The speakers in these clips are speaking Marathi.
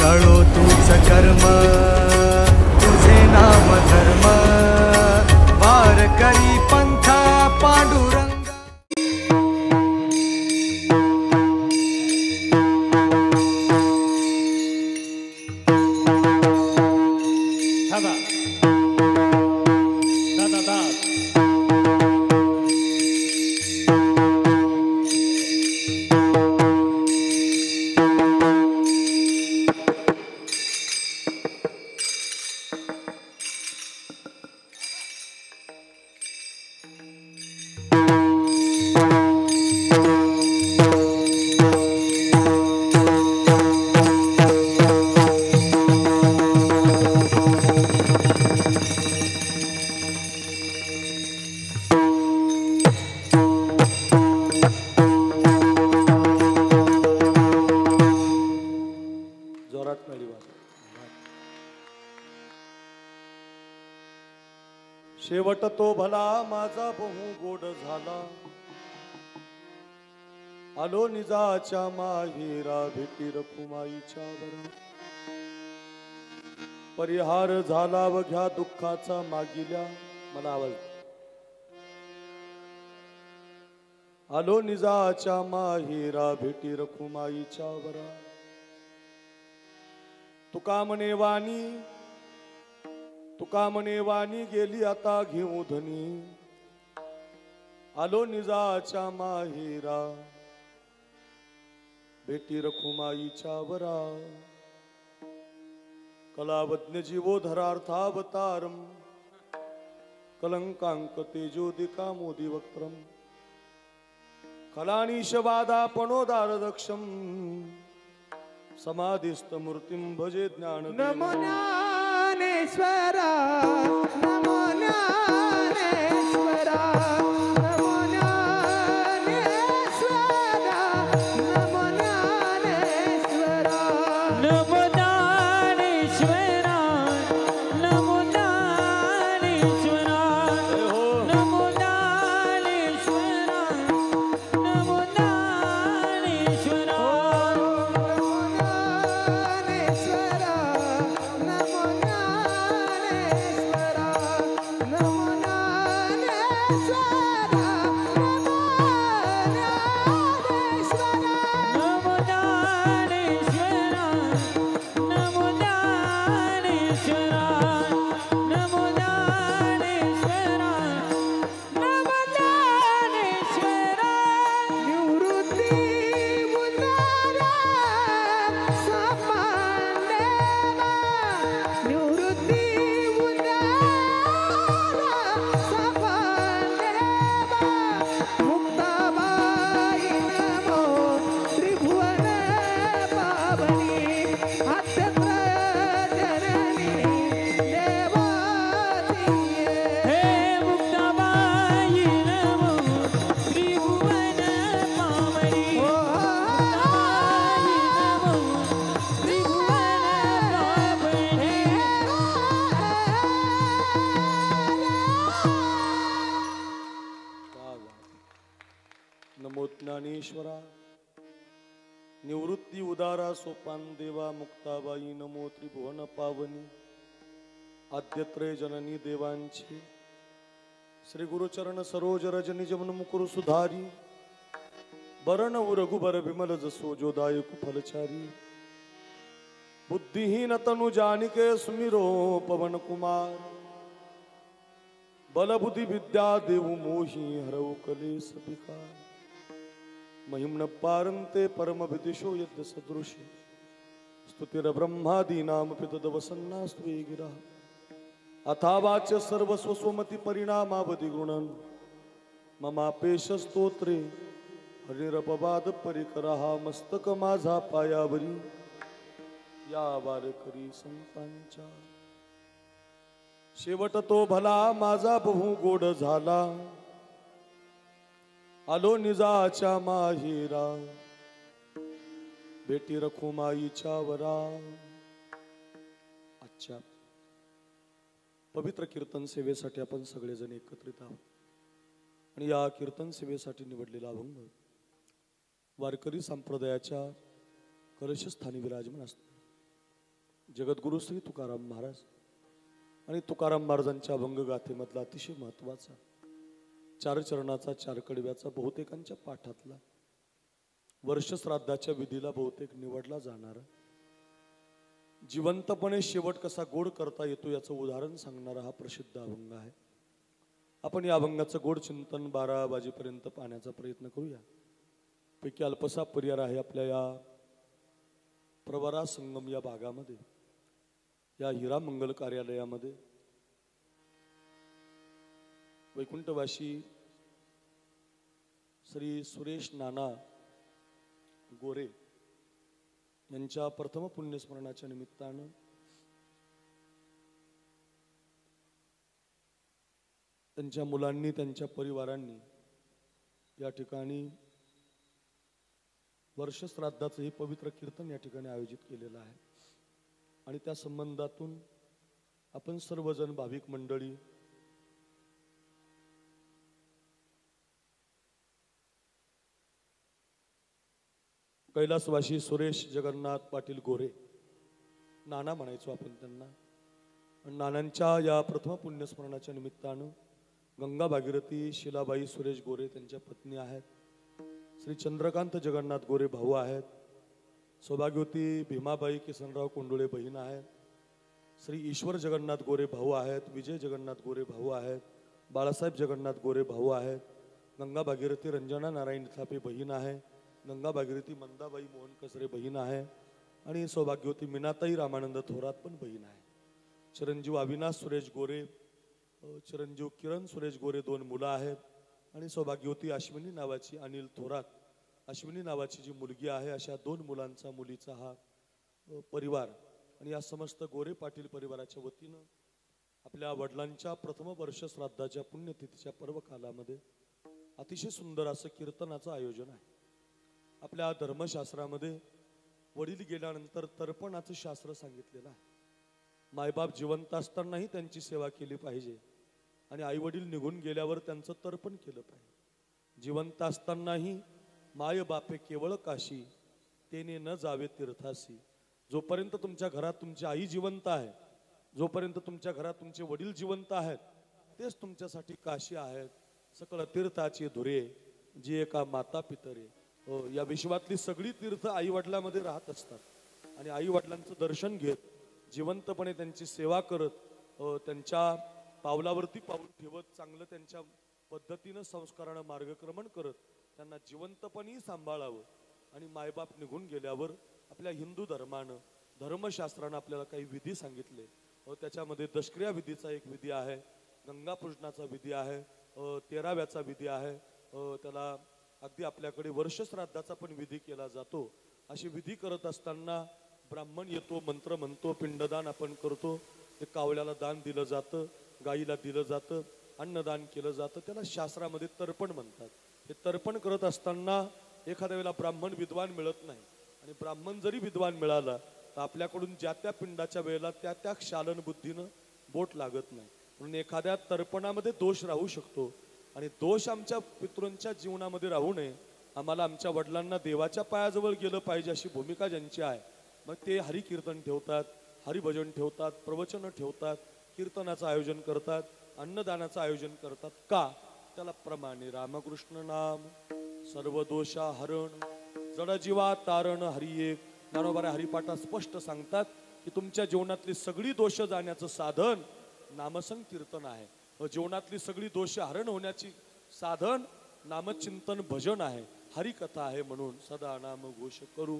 कळो तूच कर्म तुझे नाम धर्म वार करी पंथा पांडुरंग। शेवट तो भला माझा बहु गोड झाला, आलो निजाच्या माहेरा भेटी रखुमाईच्या बरा। परिहार झाला व घ्या दुःखाचा मागिल्या, मला आवाज। आलो निजाच्या माहेरा भेटी रखुमाईच्या बरा। तुका म्हणे वाणी गेली आता घेऊ धनी, आलो निजाच्या माहेरा भेटी रखुमाईच्या वरा। कलावज्ञ जीवो धरार्थावतारम, कलंकांक तेजोदिका मोदी वक्त्रम। कलानीशवादापणोदारदक्षम, समाधिस्थ मूर्तिं भजे ज्ञान। नमो ज्ञानेश्वरा, नमो ज्ञानेश्वरा, नमो ज्ञानेश्वरा, नमो ज्ञानेश्वरा, नमो ज्ञानेश्वरा, नमो ज्ञानेश्वरा, नमो ज्ञानेश्वरा, नमो ज्ञानेश्वरा, ज्ञानेश्वरा, निवृत्ती उदारा सोपान देवा मुक्ताबाई नमो त्रिभुवन पावनी। आद्यत्रय जननी देवांची श्री गुरुचरण सरोज रजनी जमन मुकुर सुधारी। बरण रघुबर विमल जसो जोदायक फलचारी। बुद्धिहीन तनु जानिके सुमिरो पवन कुमार। बल बुद्धि विद्या देवु मोहि हरऊ कलेस विकार। महिम्न पारंते परम विदिशो यद्य सदृशी। स्तुतिर ब्रह्मादीनाम पितद वसन्नास्त्वे गिरा। अथावाच्य सर्वस्व स्वमति परिणामावधि गुणन। ममापेश स्तोत्रे हरिरपवाद परिकरहा। मस्तक माझा पायावरी या वारकरी संतांच्या। शेवट तो भला माझा बहु गोड झाला, आलो निजाच्या माहेरा भेटी रखुमाईच्या वरा। आजच्या पवित्र कीर्तन सेवेसाठी आपण सगळेजण एकत्रित आहोत आणि या कीर्तन सेवेसाठी निवडलेला अभंग वारकरी संप्रदायाच्या कलशस्थानी विराजमान असतो। जगद्गुरु श्री तुकाराम महाराज आणि तुकाराम महाराजांच्या अभंगगाथेमधला अतिशय महत्वाचा 4 चरणाचा 4 कडव्याचा बहुतेकांच्या पाठातला वर्षश्राद्धाच्या विधीला बहुतेक निवडला जाणारा जिवंतपणे शेवट कसा गोड करता येतो याचं उदाहरण सांगणारा हा प्रसिद्ध अभंग आहे. आपण या अभंगाचं गोड चिंतन 12 वाजेपर्यंत पाहण्याचा प्रयत्न करूया. पैकी अल्पसा पर्याय आहे आपल्या या प्रवरा संगम या भागामध्ये, या हिरा मंगल कार्यालयामध्ये वैकुंठवासी श्री सुरेश नाना गोरे यांच्या प्रथम पुण्यस्मरणाच्या निमित्तानं त्यांच्या मुलांनी त्यांच्या परिवारांनी या ठिकाणी वर्षश्राद्धाचं हे पवित्र कीर्तन या ठिकाणी आयोजित केलेलं आहे. आणि त्या संबंधातून आपण सर्वजण भाविक मंडळी कैलासवासी सुरेश जगन्नाथ पाटील गोरे, नाना म्हणायचो आपण त्यांना, नानांच्या या प्रथम पुण्यस्मरणाच्या निमित्तानं गंगा भागीरथी शिलाबाई सुरेश गोरे त्यांच्या पत्नी आहेत, श्री चंद्रकांत जगन्नाथ गोरे भाऊ आहेत, सौभाग्यवती भीमाबाई किसनराव कोंडुळे बहीण आहेत, श्री ईश्वर जगन्नाथ गोरे भाऊ आहेत, विजय जगन्नाथ गोरे भाऊ आहेत, बाळासाहेब जगन्नाथ गोरे भाऊ आहेत, गंगा भागीरथी रंजना नारायण थापे बहीण आहे, गंगा भागीरथी मंदाबाई मोहन कसरे बहीण आहे आणि सौभाग्यवती मीनाताई रामानंद थोरात पण बहीण आहे. चिरंजीव अविनाश सुरेश गोरे, चिरंजीव किरण सुरेश गोरे 2 मुलं आहेत आणि सौभाग्यवती अश्विनी नावाची अनिल थोरात अश्विनी नावाची जी मुलगी आहे, अशा 2 मुलांचा मुलीचा हा परिवार आणि या समस्त गोरे पाटील परिवाराच्या वतीनं आपल्या वडिलांच्या प्रथम वर्ष श्राद्धाच्या पुण्यतिथीच्या पर्वकालामध्ये अतिशय सुंदर असं कीर्तनाचं आयोजन आहे. आपल्या धर्मशास्त्रामध्ये वडील गेल्यानंतर तर्पणाचं शास्त्र सांगितलेलं आहे. मायबाप जिवंत असतानाही त्यांची सेवा केली पाहिजे आणि आई वडील निघून गेल्यावर त्यांचं तर्पण केलं पाहिजे. जिवंत असतानाही माय बापे केवळ काशी, तेने न जावे तीर्थासी. जोपर्यंत तुमच्या घरात तुमची आई जिवंत आहे, जोपर्यंत तुमच्या घरात तुमचे वडील जिवंत आहेत, तेच तुमच्यासाठी काशी आहेत. सकळ तीर्थाची धुरे जी एका माता पितरे. या विश्वातली सगळी तीर्थ आई वडिलांमध्ये राहत असतात आणि आई वडिलांचं दर्शन घेत, जिवंतपणे त्यांची सेवा करत, त्यांच्या पावलावरती पाऊल ठेवत, चांगलं त्यांच्या पद्धतीनं संस्कारानं मार्गक्रमण करत त्यांना जिवंतपणे सांभाळावं. आणि मायबाप निघून गेल्यावर आपल्या हिंदू धर्मानं, धर्मशास्त्रानं आपल्याला काही विधी सांगितले. त्याच्यामध्ये दशक्रिया विधीचा एक विधी आहे, गंगा पूजनाचा विधी आहे, 13व्याचा विधी आहे, त्याला अगदी आपल्याकडे वर्षश्राद्धाचा पण विधी केला जातो. अशी विधी करत असताना ब्राह्मण येतो, मंत्र म्हणतो, पिंडदान आपण करतो, ते कावळ्याला दान दिलं जातं, गाईला दिलं जातं, अन्नदान केलं जातं, त्याला शास्त्रामध्ये तर्पण म्हणतात. हे तर्पण करत असताना एखाद्या वेळेला ब्राह्मण विद्वान मिळत नाही आणि ब्राह्मण जरी विद्वान मिळाला तर आपल्याकडून ज्या त्या पिंडाच्या वेळेला त्या त्या क्षालन बुद्धीनं बोट लागत नाही. म्हणून एखाद्या तर्पणामध्ये दोष राहू शकतो आणि दोष आमच्या पितृंच्या जीवनामध्ये राहू नये. आम्हाला आमच्या वडिलांना देवाच्या पायाजवळ गेलं पाहिजे अशी भूमिका ज्यांची आहे, मग ते हरिकीर्तन ठेवतात, हरिभजन ठेवतात, प्रवचन ठेवतात, कीर्तनाचं आयोजन करतात, अन्नदानाचं आयोजन करतात. का? त्याला प्रमाणे रामकृष्ण नाम सर्व दोषा हरण, जड जीवा तारण हरी एक. ज्ञानोबा हरिपाठात स्पष्ट सांगतात की तुमच्या जीवनातली सगळी दोष जाण्याचं साधन नामसंकीर्तन आहे. जीवनातली सगळी दोष हरण होण्याची साधन नामचिंतन भजन आहे, हरिकथा आहे. म्हणून सदा नाम घोष करू,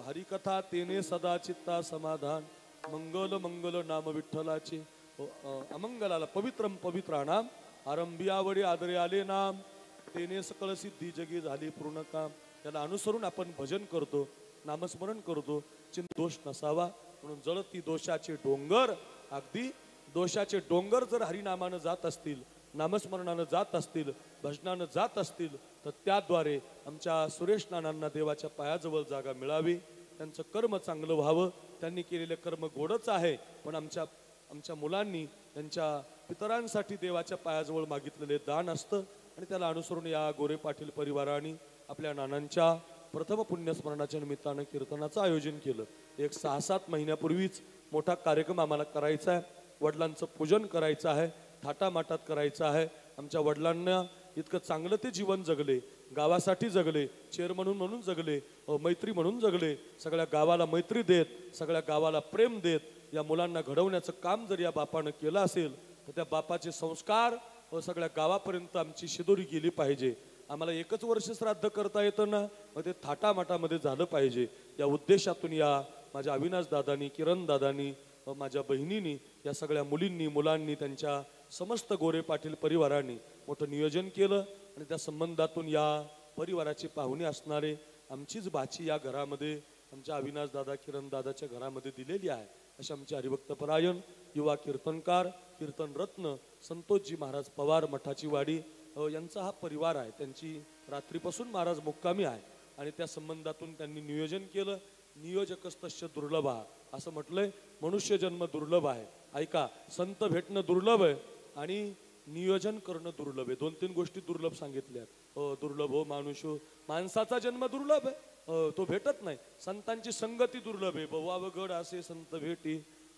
हरिकथा तेने सदा चित्ता समाधान, मंगल मंगल नाम विठ्ठलाचे. अमंगलाला पवित्रम पवित्रा नाम, आरंभी आवडे आदरे आले नाम, तेने सकळ सिद्धी जगी झाली पूर्ण काम. त्याला अनुसरून आपण भजन करतो, नामस्मरण करतो, चिंत दोष नसावा. म्हणून जळती दोषाचे डोंगर, अगदी दोषाचे डोंगर जर हरिनामानं जात असतील, नामस्मरणानं जात असतील, भजनानं जात असतील, तर त्याद्वारे आमच्या सुरेश नानांना देवाच्या पायाजवळ जागा मिळावी, त्यांचं कर्म चांगलं व्हावं. त्यांनी केलेले कर्म गोडच आहे, पण आमच्या मुलांनी त्यांच्या पितरांसाठी देवाच्या पायाजवळ मागितलेले दान असतं आणि त्याला अनुसरून या गोरे पाटील परिवाराने आपल्या नानांच्या प्रथम पुण्यस्मरणाच्या निमित्तानं कीर्तनाचं आयोजन केलं. एक 6-7 महिन्यापूर्वीच मोठा कार्यक्रम आम्हाला करायचा आहे. वडिलांचं पूजन करायचं आहे, थाटामाटात करायचं आहे. आमच्या वडिलांना इतकं चांगलं ते जीवन जगले, गावासाठी जगले, चेअरमन म्हणून जगले, मैत्री म्हणून जगले, सगळ्या गावाला मैत्री देत, सगळ्या गावाला प्रेम देत या मुलांना घडवण्याचं काम जर या बापानं केलं असेल तर त्या बापाचे संस्कार सगळ्या गावापर्यंत आमची शिदोरी गेली पाहिजे. आम्हाला 1च वर्ष श्राद्ध करता येतं ना, मग ते थाटामाटामध्ये झालं पाहिजे. या उद्देशातून या माझ्या अविनाश दादानी, किरण दादानी, माझ्या बहिणींनी, या सगळ्या मुलींनी, मुलांनी, त्यांच्या समस्त गोरे पाटील परिवारांनी मोठं नियोजन केलं आणि त्या संबंधातून या परिवाराचे पाहुणे असणारे आमचीच बाची या घरामध्ये, आमच्या अविनाश दादा, किरण दादाच्या घरामध्ये दिलेली आहे. अशा आमचे हरिभक्त परायण युवा कीर्तनकार, कीर्तन रत्न संतोषजी महाराज पवार मठाची वाडी यांचा हा परिवार आहे. त्यांची रात्रीपासून महाराज मुक्कामी आहे आणि त्या संबंधातून त्यांनी नियोजन केलं. नियोजकस्तस्य दुर्लभ असं म्हटलंय. मनुष्य जन्म दुर्लभ आहे. ऐका, संत भेटणं दुर्लभ आहे आणि नियोजन करणं दुर्लभ आहे. 2-3 गोष्टी दुर्लभ सांगितल्या. दुर्लभ हो मानुषो, माणसाचा जन्म दुर्लभ आहे, तो भेटत नाही. संतांची संगती दुर्लभ आहे, बहुवावगड असे संत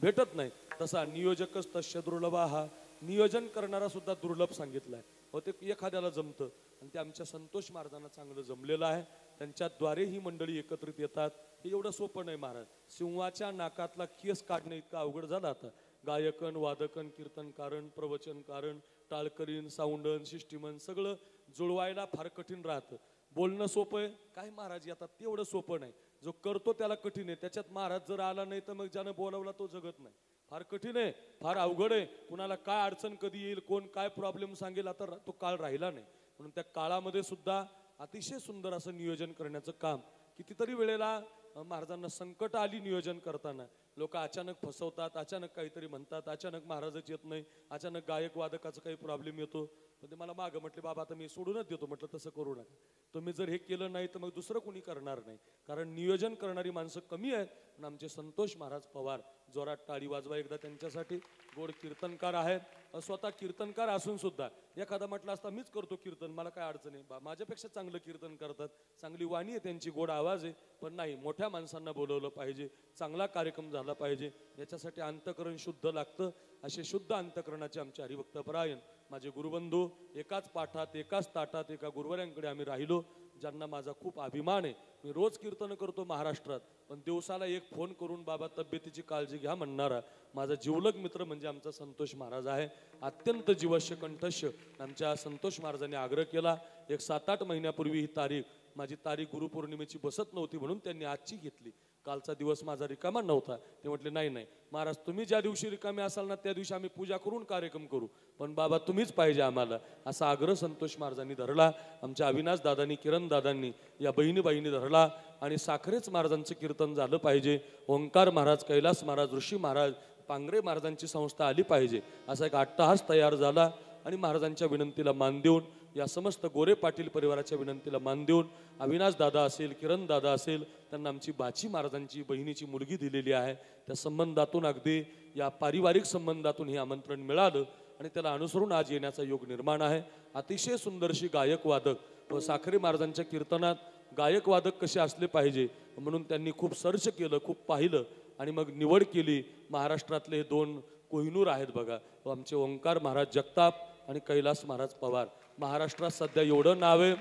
भेटत नाही. तसा नियोजकच तस्य दुर्लभ हा, नियोजन करणारा सुद्धा दुर्लभ सांगितलाय. ते एखाद्याला जमतं आणि ते आमच्या संतोष महाराजांना चांगलं जमलेलं आहे. त्यांच्याद्वारे ही मंडळी एकत्रित येतात. हे एवढं सोपं नाही महाराज. सिंहाच्या नाकातला केस काढणं इतकं अवघड झालं आता. गायकन, वादकन, कीर्तनकारण, प्रवचनकारण, टाळकरीन, साऊंडन, शिष्टीमन सगळं जुळवायला फार कठीण राहतं. बोलणं सोपं आहे काय महाराज, येतात तेवढं सोपं नाही. जो करतो त्याला कठीण आहे. त्याच्यात महाराज जर आला नाही तर मग ज्यानं बोलावला तो जगत नाही. फार कठीण आहे, फार अवघड आहे. कुणाला काय अडचण कधी येईल, कोण काय प्रॉब्लेम सांगेल, आता तो काळ राहिला नाही. म्हणून त्या काळामध्ये सुद्धा अतिशय सुंदर असं नियोजन करण्याचं काम. कितीतरी वेळेला महाराजांना संकट आली नियोजन करताना. लोक अचानक फसवतात, अचानक काहीतरी म्हणतात, अचानक महाराजच येत नाही, अचानक गायक वादकाचा काही प्रॉब्लेम येतो. पण ते मला मागं म्हटले, बाबा आता मी सोडूनच देतो. म्हटलं तसं करू नका. तुम्ही जर हे केलं नाही तर मग दुसरं कोणी करणार नाही. कारण नियोजन करणारी माणसं कमी आहेत. पण आमचे संतोष महाराज पवार, जोरात टाळी वाजवा एकदा त्यांच्यासाठी. गोड कीर्तनकार आहेत. स्वतः कीर्तनकार असून सुद्धा एखादा म्हटलं असता मीच करतो कीर्तन, मला काय अडचण आहे, माझ्यापेक्षा चांगलं कीर्तन करतात, चांगली वाणी आहे त्यांची, गोड आवाज आहे. पण नाही, मोठ्या माणसांना बोलवलं पाहिजे, चांगला कार्यक्रम झाला पाहिजे. याच्यासाठी अंतकरण शुद्ध लागतं. असे शुद्ध अंतकरणाचे आमचे हरिभक्त परायण माझे गुरुबंधू, एकाच पाठात, एकाच ताटात, एका गुरुवर्यांकडे आम्ही राहिलो, ज्यांना माझा खूप अभिमान आहे. मी रोज कीर्तन करतो महाराष्ट्रात, पण दिवसाला एक फोन करून बाबा तब्येतीची काळजी घ्या म्हणणारा माझा जिवलग मित्र म्हणजे आमचा संतोष महाराज आहे. अत्यंत जीवश्य कंठस्य आमच्या संतोष महाराजांनी आग्रह केला. एक 7-8 महिन्यापूर्वी ही तारीख, माझी तारीख गुरुपौर्णिमेची बसत नव्हती म्हणून त्यांनी आजची घेतली. कालचा दिवस माझा रिकामा नव्हता. ते म्हटले नाही नाही महाराज, तुम्ही ज्या दिवशी रिकामे असाल ना त्या दिवशी आम्ही पूजा करून कार्यक्रम करू, पण बाबा तुम्हीच पाहिजे आम्हाला. असा आग्रह संतोष महाराजांनी धरला. आमच्या अविनाश दादांनी, किरण दादांनी, या बहिणीबाईंनी धरला. आणि साखरेच महाराजांचं कीर्तन झालं पाहिजे. ओंकार महाराज, कैलास महाराज, ऋषी महाराज, पांगरे महाराजांची संस्था आली पाहिजे. असा एक अट्टहास तयार झाला. आणि महाराजांच्या विनंतीला मान देऊन, या समस्त गोरे पाटील परिवाराच्या विनंतीला मान देऊन, अविनाश दादा असेल, किरण दादा असेल, त्यांना आमची बाची महाराजांची बहिणीची मुलगी दिलेली आहे. त्या संबंधातून, अगदी या पारिवारिक संबंधातून हे आमंत्रण मिळालं आणि त्याला अनुसरून आज येण्याचा योग निर्माण आहे. अतिशय सुंदरशी गायक वादक व साखरे महाराजांच्या कीर्तनात गायक वादक कसे असले पाहिजे म्हणून त्यांनी खूप सर्च केलं, खूप पाहिलं आणि मग निवड केली. महाराष्ट्रातले हे 2 कोहिनूर आहेत बघा, आमचे ओंकार महाराज जगताप आणि कैलास महाराज पवार. महाराष्ट्रात सध्या एवढं नाव आहे,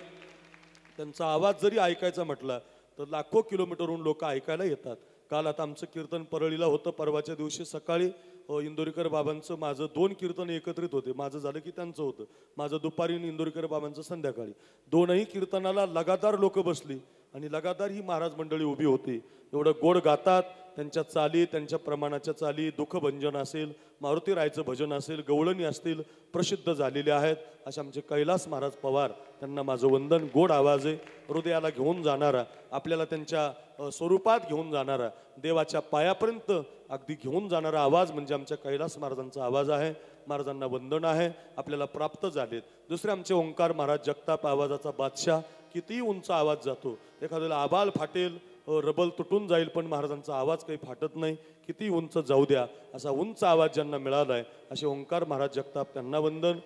त्यांचा आवाज जरी ऐकायचा म्हटला तर लाखो किलोमीटरहून लोक ऐकायला येतात. काल आता आमचं कीर्तन परळीला होतं. परवाच्या दिवशी सकाळी इंदोरीकर बाबांचं, माझं 2 कीर्तन एकत्रित होते. माझं झालं की त्यांचं होतं. माझं दुपारी, इंदोरीकर बाबांचं संध्याकाळी. 2ही कीर्तनाला लगातार लोक बसली आणि लगातार ही महाराज मंडळी उभी होती. एवढं गोड गातात. त्यांच्या चाली, त्यांच्या प्रमाणाच्या चाली, दुःखभंजन असेल, मारुती रायचं भजन असेल, गवळणी असतील, प्रसिद्ध झालेले आहेत. असे आमचे कैलास महाराज पवार, त्यांना माझं वंदन. गोड आवाज आहे, हृदयाला घेऊन जाणारा, आपल्याला त्यांच्या स्वरूपात घेऊन जाणारा, देवाच्या पायापर्यंत अगदी घेऊन जाणारा आवाज म्हणजे आमच्या कैलास महाराजांचा आवाज आहे. महाराजांना वंदन आहे, आपल्याला प्राप्त झालेत. दुसरे आमचे ओंकार महाराज जगताप, आवाजाचा बादशाह. किती उंच आवाज जातो, एखाद्याला आबाल फाटेल, रबल तुटून जाईल, पण महाराजांचा आवाज काही फाटत नाही. किती उंच जाऊ द्या, असा उंच आवाज ज्यांना मिळाला आहे असे ओंकार महाराज जगताप, त्यांना वंदन.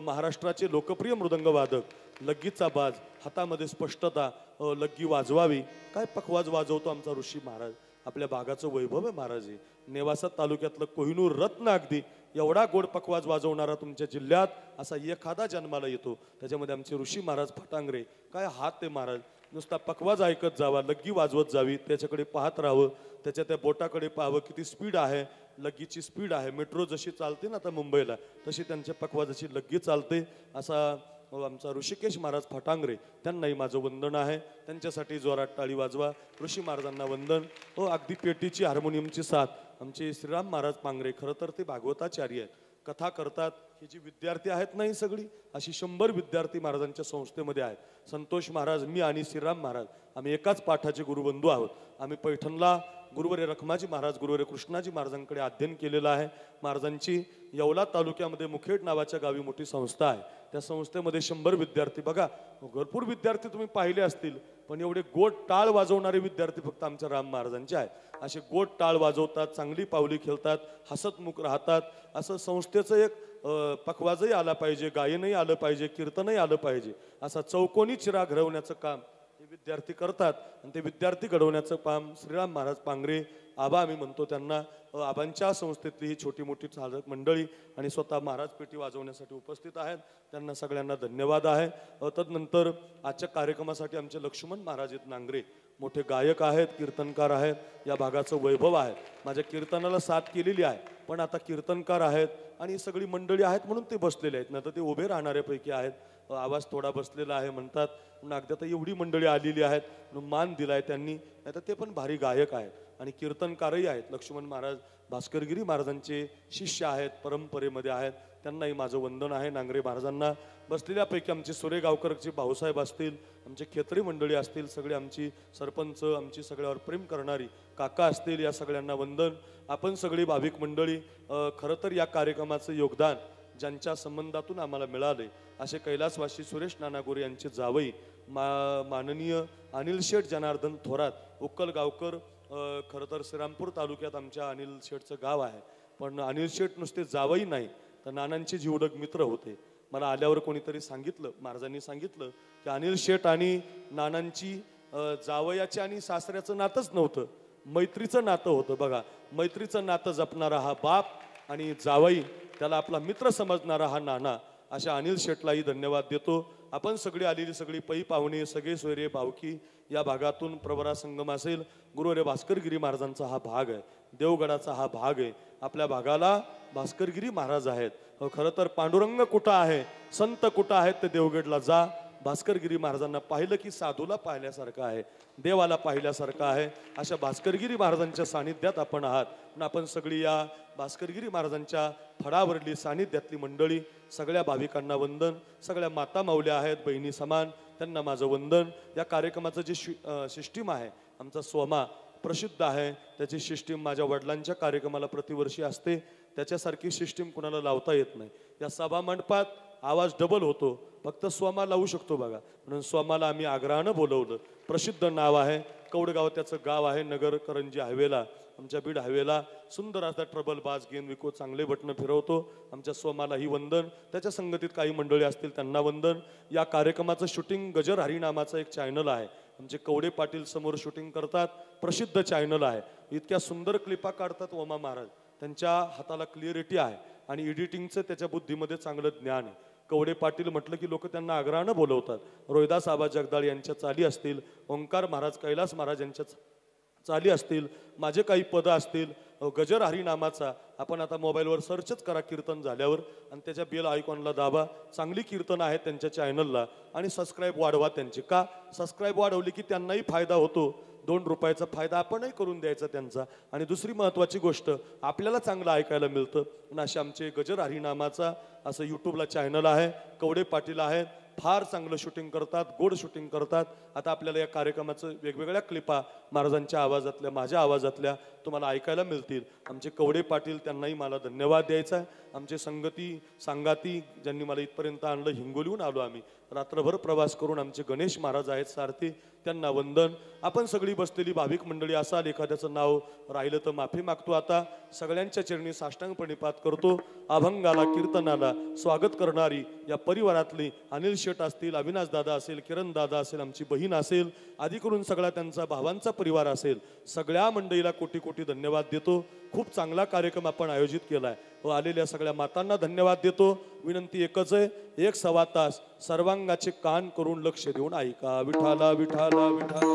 महाराष्ट्राचे लोकप्रिय मृदंग वादक, लग्गीचा बाज, हातामध्ये स्पष्टता, लग्गी वाजवावी. काय पखवाज वाजवतो आमचा ऋषी महाराज. आपल्या भागाचं वैभव आहे महाराज हे. नेवासा तालुक्यातलं कोहिनूर रत्न अगदी एवढा गोड पकवाज वाजवणारा तुमच्या जिल्ह्यात असा एखादा जन्माला येतो. त्याच्यामध्ये आमचे ऋषी महाराज फटांगरे, काय हात ते महाराज, नुसता पकवाज ऐकत जावा, लग्गी वाजवत जावी, त्याच्याकडे पाहत राहावं, त्याच्या त्या बोटाकडे पाहावं, किती स्पीड आहे, लग्गीची स्पीड आहे. मेट्रो जशी चालते ना आता मुंबईला, तशी त्यांच्या पकवाजाची लग्गी चालते. असा आमचा ऋषिकेश महाराज फटांगरे, त्यांनाही माझं वंदन आहे. त्यांच्यासाठी जोरात टाळी वाजवा. ऋषी महाराजांना वंदन. अगदी पेटीची हार्मोनियमची साथ आमचे श्रीराम महाराज पांगरे, खरं तर ते भागवताचार्य आहेत, कथा करतात. ही जी विद्यार्थी आहेत ना, ही सगळी अशी 100 विद्यार्थी महाराजांच्या संस्थेमध्ये आहेत. संतोष महाराज, मी आणि श्रीराम महाराज आम्ही एकाच पाठाचे गुरुबंधू आहोत. आम्ही पैठणला गुरुवर्य रखमाजी महाराज, गुरुवर्य कृष्णाजी महाराजांकडे अध्ययन केलेलं आहे. महाराजांची येवला तालुक्यामध्ये मुखेड नावाच्या गावी मोठी संस्था आहे. त्या संस्थेमध्ये 100 विद्यार्थी, बघा भरपूर विद्यार्थी तुम्ही पाहिले असतील, पण एवढे गोड टाळ वाजवणारे विद्यार्थी फक्त आमच्या राम महाराजांचे आहेत. असे गोड टाळ वाजवतात, चांगली पावली खेळतात, हसतमुख राहतात. असं संस्थेचं एक पखवाजही आला पाहिजे, गायनही आलं पाहिजे, कीर्तनही आलं पाहिजे, असा चौकोनी चिरा घडवण्याचं काम हे विद्यार्थी करतात. आणि ते विद्यार्थी घडवण्याचं काम श्रीराम महाराज पांगरे आबा आम्ही म्हणतो त्यांना. आबांच्या संस्थेतली ही छोटी मोठी चालक मंडळी आणि स्वतः महाराज पेटी वाजवण्यासाठी उपस्थित आहेत. त्यांना सगळ्यांना धन्यवाद आहे. तदनंतर आजच्या कार्यक्रमासाठी आमचे लक्ष्मण महाराज आहेत नांगरे, मोठे गायक आहेत, कीर्तनकार आहेत, या भागाचं वैभव आहे. माझ्या कीर्तनाला साथ केलेली आहे, पण आता कीर्तनकार आहेत आणि सगळी मंडळी आहेत म्हणून ते बसलेले आहेत, नाही तर ते उभे राहणाऱ्यापैकी आहेत. आवाज थोडा बसलेला आहे म्हणतात, पण अगदी आता एवढी मंडळी आलेली आहेत म्हणून मान दिलाय त्यांनी, नाही तर ते पण भारी गायक आहेत आणि कीर्तनकारही आहेत. लक्ष्मण महाराज भास्करगिरी महाराजांचे शिष्य आहेत, परंपरेमध्ये आहेत, त्यांनाही माझं वंदन आहे. नांगरे महाराजांना बसलेल्यापैकी आमचे सुरेगावकरचे भाऊसाहेब असतील, आमचे खेत्री मंडळी असतील, सगळे आमची सरपंच, आमची सगळ्यावर प्रेम करणारी काका असतील, या सगळ्यांना वंदन. आपण सगळी भाविक मंडळी, खरं तर या कार्यक्रमाचं योगदान ज्यांच्या संबंधातून आम्हाला मिळाले असे कैलासवासी सुरेश नाना गोरे यांचे जावई माननीय अनिल शेठ जनार्दन थोरात उक्कलगावकर. खरं तर श्रीरामपूर तालुक्यात आमच्या अनिल शेठचं गाव आहे, पण अनिल शेठ नुसते जावई नाही तर नानांचे जीवलग मित्र होते. मला आल्यावर कोणीतरी सांगितलं, महाराजांनी सांगितलं की अनिल शेठ आणि नानांची जावयाचे आणि सासऱ्याचं नातंच नव्हतं, मैत्रीचं नातं होतं. बघा, मैत्रीचं नातं जपणारा हा बाप आणि जावई, त्याला आपला मित्र समजणारा हा नाना. अशा अनिल शेठलाही धन्यवाद देतो. आपण सगळी आलेली सगळी पै पाहुणे, सगळे सोयरे भावकी, या भागातून प्रवरा संगम असेल, गुरुवर्य भास्करगिरी महाराजांचा हा भाग आहे, देवगडाचा हा भाग आहे. आपल्या भागाला भास्करगिरी महाराज आहेत. खरं तर पांडुरंग कुठं आहे, संत कुठं आहेत ते देवगडला जा. भास्करगिरी महाराजांना पाहिलं की साधूला पाहिल्यासारखं आहे, देवाला पाहिल्यासारखं आहे. अशा भास्करगिरी महाराजांच्या सानिध्यात आपण आहात. पण आपण सगळी या भास्करगिरी महाराजांच्या फळावरली सानिध्यातली मंडळी, सगळ्या भाविकांना वंदन. सगळ्या माता माऊल्या आहेत, बहिणी समान, त्यांना माझं वंदन. या कार्यक्रमाचं जे सिस्टीम आहे, आमचा सोमा प्रसिद्ध आहे, त्याची सिस्टीम माझ्या वडिलांच्या कार्यक्रमाला प्रतिवर्षी असते, त्याच्यासारखी सिस्टीम कुणाला लावता येत नाही. या सभा मंडपात आवाज डबल होतो, फक्त सोमा लावू शकतो बघा, म्हणून सोमाला आम्ही आग्रहानं बोलवलं. प्रसिद्ध नाव आहे, कौडगाव त्याचं गाव आहे, नगर करंजी हायवेला, आमच्या बीड हायवेला. सुंदर असा ट्रबल बाज गेन विको, चांगले बटणं फिरवतो. आमच्या सोमाला ही वंदन. त्याच्या संगतीत काही मंडळी असतील त्यांना वंदन. या कार्यक्रमाचं शूटिंग गजर हरी नामाचं एक चॅनल आहे, आमचे कवडे पाटील समोर शूटिंग करतात, प्रसिद्ध चॅनल आहे. इतक्या सुंदर क्लिपा काढतात ओमा महाराज, त्यांच्या हाताला क्लिअरिटी आहे आणि एडिटिंगचं त्याच्या बुद्धीमध्ये चांगलं ज्ञान आहे. कवडे पाटील म्हटलं की लोक त्यांना आग्रहानं बोलवतात. रोहिदास आबा जगदाळ यांच्या चाली असतील, ओंकार महाराज कैलास महाराज यांच्या चाली असतील, माझे काही पदं असतील, गजर हरी नामाचा आपण आता मोबाईलवर सर्चच करा कीर्तन झाल्यावर आणि त्याच्या बेल आयकॉनला दाबा. चांगली कीर्तन आहेत त्यांच्या चॅनलला आणि सबस्क्राईब वाढवा त्यांची. का सबस्क्राईब वाढवली की त्यांनाही फायदा होतो, 2 रुपयाचा फायदा आपणही करून द्यायचा त्यांचा. आणि दुसरी महत्त्वाची गोष्ट, आपल्याला चांगलं ऐकायला मिळतं. आणि असे आमचे गजर हरी नामाचा असं यूट्यूबला चॅनल आहे, कवडे पाटील आहेत, फार चांगलं शूटिंग करतात, गोड शूटिंग करतात. आता आपल्याला या कार्यक्रमाचं वेगवेगळ्या क्लिपा महाराजांच्या आवाजातल्या, माझ्या आवाजातल्या तुम्हाला ऐकायला मिळतील. आमचे कवडे पाटील, त्यांनाही मला धन्यवाद द्यायचा आहे. आमचे सांगाती ज्यांनी मला इथपर्यंत आणलं, हिंगोलीहून आलो आम्ही, रात्रभर प्रवास करून. आमचे गणेश महाराज आहेत सारथी, त्यांना वंदन. आपण सगळी बसलेली भाविक मंडळी असाल, एखाद्याचं नाव राहिलं तर माफी मागतो. आता सगळ्यांच्या चरणी साष्टांग प्रणिपात करतो. अभंगाला कीर्तनाला स्वागत करणारी या परिवारातली अनिल शेठ असतील, अविनाश दादा असेल, किरण दादा असेल, आमची बहीण असेल, आदी करून सगळा त्यांचा भावांचा परिवार असेल, सगळ्या मंडळीला कोटी कोटी धन्यवाद देतो. खूप चांगला कार्यक्रम आपण आयोजित केला आहे व आलेल्या सगळ्या मातांना धन्यवाद देतो. विनंती एकच आहे, 1-1.25 तास सर्वांगाचे कान करून लक्ष देऊन ऐका. विठाला विठाला विठाला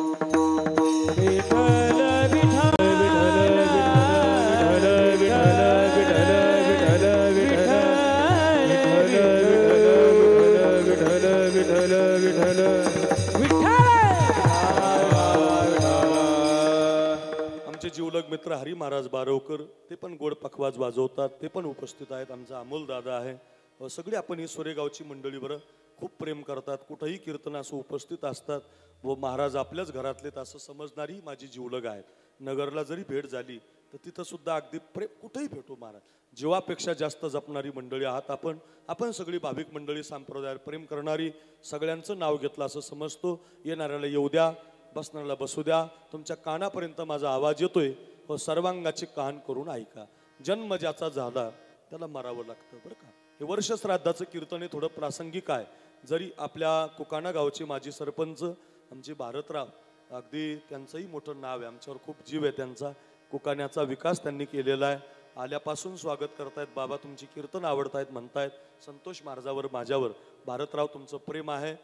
आमचे जीवलग मित्र हरी महाराज बारवकर ते पण गोड पखवाज वाजवतात, ते पण उपस्थित आहेत. आमचा अमोल दादा आहे. सगळे आपण ही सोरेगावची मंडळी बरं खूप प्रेम करतात. कुठंही कीर्तनास उपस्थित असतात व महाराज आपल्याच घरातलेत असं समजणारी माझी जीवलग आहेत. नगरला जरी भेट झाली तर तिथं सुद्धा अगदी प्रेम कुठेही भेटू महाराज. जीवापेक्षा जास्त जपणारी मंडळी आहात आपण. आपण सगळी भाविक मंडळी संप्रदायावर प्रेम करणारी, सगळ्यांचं नाव घेतलं असं समजतो. येणाऱ्याला येऊ द्या, बसणाऱ्याला बसू द्या. तुमच्या कानापर्यंत माझा आवाज येतोय व सर्वांगाचे कान करून ऐका. जन्म ज्याचा झाला त्याला मरावं लागतं बरं का. हे वर्ष श्राद्धाचं कीर्तन हे थोडं प्रासंगिक आहे. जरी आपल्या कुकाणा गावचे माजी सरपंच आमचे भारतराव, अगदी त्यांचंही मोठं नाव आहे, आमच्यावर खूप जीव आहे त्यांचा. कुकाण्याचा विकास त्यांनी केलेला आहे. आल्यापासून स्वागत करतायत. बाबा तुमची कीर्तन आवडतायत म्हणतायत. संतोष महाराजावर माझ्यावर भारतराव तुमचं प्रेम आहे.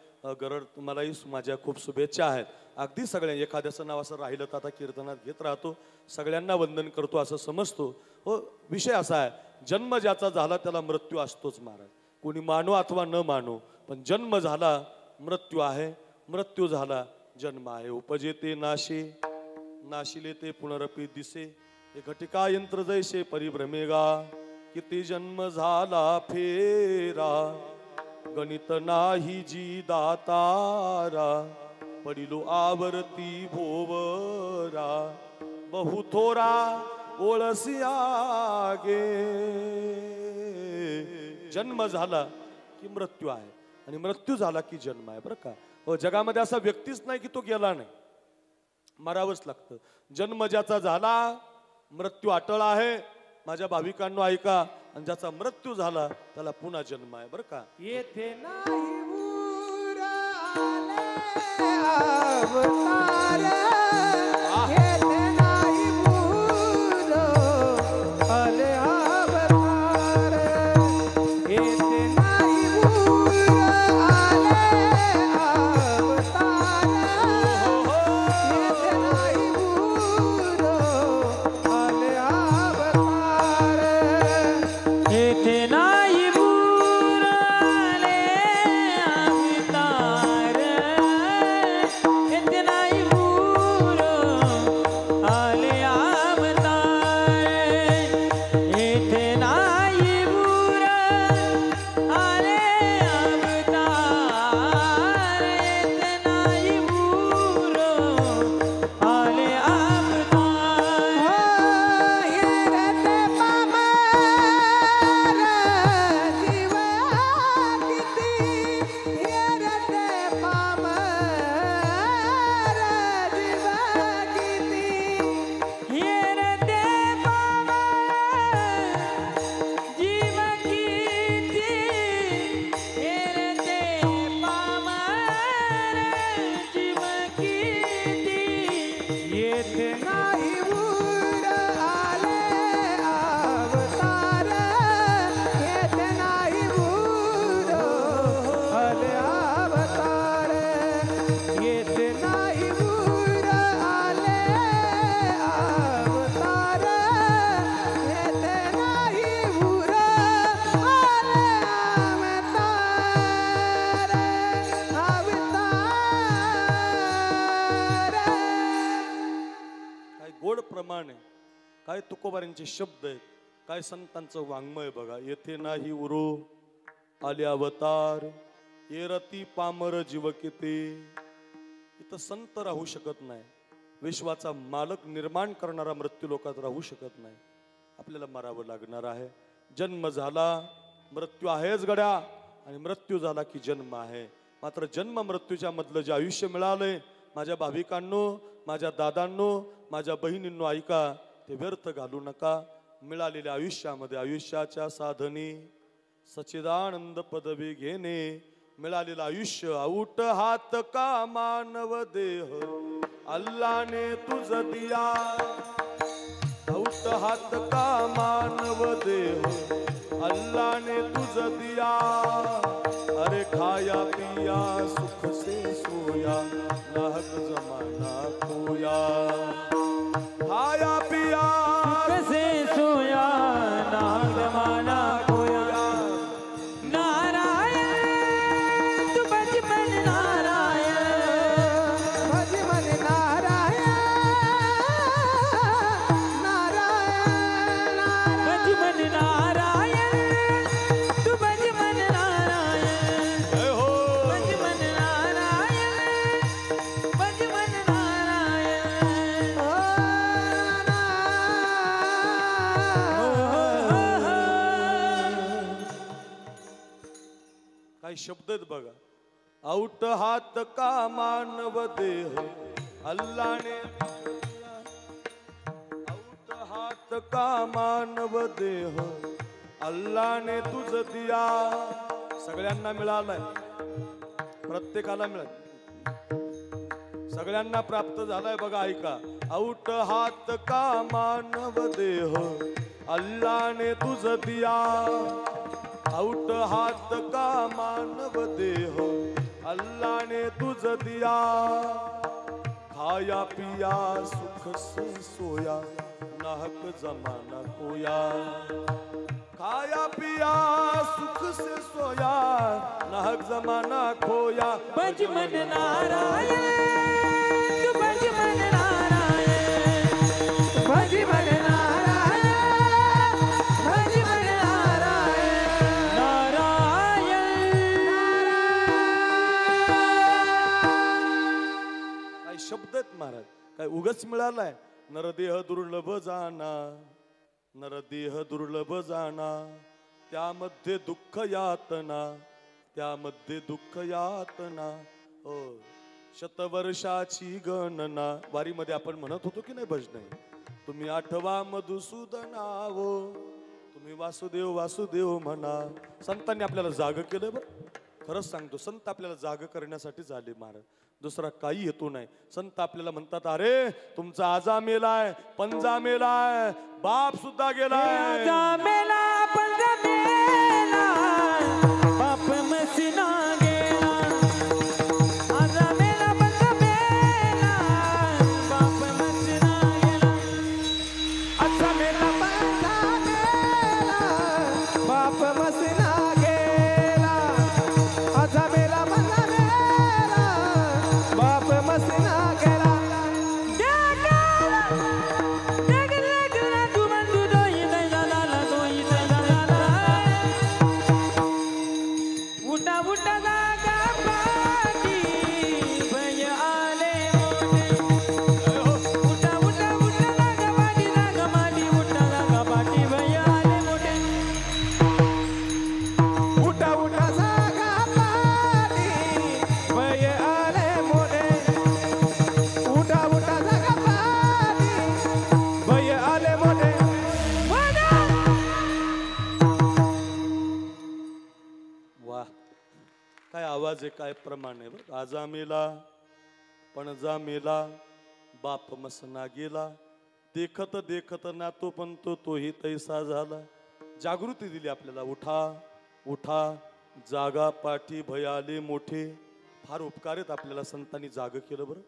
गरड तुम्हालाही माझ्या खूप शुभेच्छा आहेत. अगदी सगळ्या एखाद्याचं नाव असं राहिलं तर आता कीर्तनात घेत राहतो. सगळ्यांना वंदन करतो असं समजतो. हो, विषय असा आहे, जन्म ज्याचा झाला त्याला मृत्यू असतोच महाराज. कोणी मानो अथवा न मानो, पण जन्म झाला मृत्यू आहे, मृत्यू झाला जन्म आहे. उपजे ते नाशे, नाशिले ते पुनरपी दिसे, हे घटिका यंत्र जैसे परिभ्रमेगा. किती जन्म झाला फेरा, गणित नाही जी दातारा. पडिलो आवर्ती भोवरा, बहु थोरा ओळसिया गे. जन्म झाला की मृत्यू आहे आणि मृत्यू झाला की जन्म आहे बरं का. हो, जगामध्ये असा व्यक्तीच नाही की तो गेला नाही, मरावंच लागतं. जन्म ज्याचा झाला मृत्यू अटळ आहे. माझ्या भाविकांनो ऐका, आणि ज्याचा मृत्यू झाला त्याला पुन्हा जन्म आहे बरं का. येथे नाही ऊर आले अवतार, येथे नाही ऊर आले अवतार, येथे नाही ऊर आले अवतार, येथे नाही ऊर आले अवतार, येथे नाही ऊर आले अवतार, येथे नाही ऊर आले अवतार, येथे नाही ऊर आले अवतार, येथे नाही ऊर आले अवतार. हे रते पामर जीव किती, हे रते पामर जीव किती, हे रते पामर जीव किती, हे रते पामर जीव किती. येथे नाही ऊर आले अवतार, येथे नाही ऊर आले अवतार, येथे नाही ऊर आले अवतार, येथे नाही ऊर आले अवतार, अवतार. काय गोड प्रमाण आहे, काय तुकोबारांचे शब्द आहेत, काय संतांचं वाङ्मय बघा. येथे नाही उरो आले अवतार, येरती पामर जीव किती. इथं संत राहू शकत नाही, विश्वाचा मालक निर्माण करणारा मृत्यू लोकात राहू शकत नाही. आपल्याला मरावं लागणार आहे. जन्म झाला मृत्यू आहेच गड्या, आणि मृत्यू झाला की जन्म आहे. मात्र जन्म मृत्यूच्या मधलं जे आयुष्य मिळालंय, माझ्या भाविकांनो, माझ्या दादांनो, माझ्या बहिणींनो ऐका, ते व्यर्थ घालू नका. मिळालेल्या आयुष्यामध्ये आयुष्याच्या साधने सच्चिदानंद पदवी घेणे, मिळालेलं आयुष्य आऊट हात का मानव देह अल्लाने तुझ दिया आऊट हात का मानव देह अल्लाने तुझ दिया अरे खाया पिया सुख से सोया नाहक जमाना खोया खाया पिया से सोया ना जमाना खोया नारायण तू बचपन नारायण बचपन नारायण नारायण बचपन नारायण तू बचपन नारायण जय हो बचपन नारायण बचपन नारायण काही शब्द आहेत बघा आऊट हात का मानव देह अल्लाने आऊट हात का मानव देह अल्लाने तुझ दिया सगळ्यांना मिळालाय प्रत्येकाला मिळाल सगळ्यांना प्राप्त झालाय बघा ऐका आऊट हात का मानव देह अल्लाने तुझ दिया आऊट हात का मानव देह अल्लाह ने तुझ दिया खाया पिया सुख से सोया नाहक जमाना कोया खाया पिया सुख से सोया नाहक जमाना खोया बचपन नारायण तू बचपन नारायण बचपन नारायण बचपन नारायण काय शब्द आहेत महाराज काय उगच मिळालाय नरदेह दुर्लभ जाना नरदेह दुर्लभ जाना त्यामध्ये दुःख यातना त्यामध्ये दुःख यातना हो शतवर्षाची गणना वारीमध्ये आपण म्हणत होतो की नाही भजन तुम्ही आठवा मधुसूदनावो तुम्ही वासुदेव वासुदेव म्हणा संतांनी आपल्याला जाग केलं बरं खरंच सांगतो संत आपल्याला जाग करण्यासाठी झाले महाराज दुसरा काही हेतू नाही संत आपल्याला म्हणतात अरे तुमचा आजा मेलाय पंजा मेलाय बाप सुद्धा गेलाय आजा मेला पंजा मेला बाप मसिना गेला आजा मेला पंजा मेला बाप मसिना गेला आजा मेला पंजा मेला बाप मसिना गेला आजा मेला पंजा मेला बाप मसिना गेला उठा उठा जागा पाटी भय आले मोठे उठा उठा उठा जागा पाटी उठा जागा पाटी भय आले मोठे उठा उठा जागा पाटी भय आले मोठे उठा उठा जागा पाटी भय आले मोठे वा काय आवाज आहे काय प्रमाण आहे बरं आजा मेला पणजा मेला बाप मसना गेला देखत देखत ना तो पण तोही तैसा झाला जागृती दिली आपल्याला उठा उठा जागा पाठी भयाले मोठे फार उपकार आहेत आपल्याला संतांनी जाग केलं बरं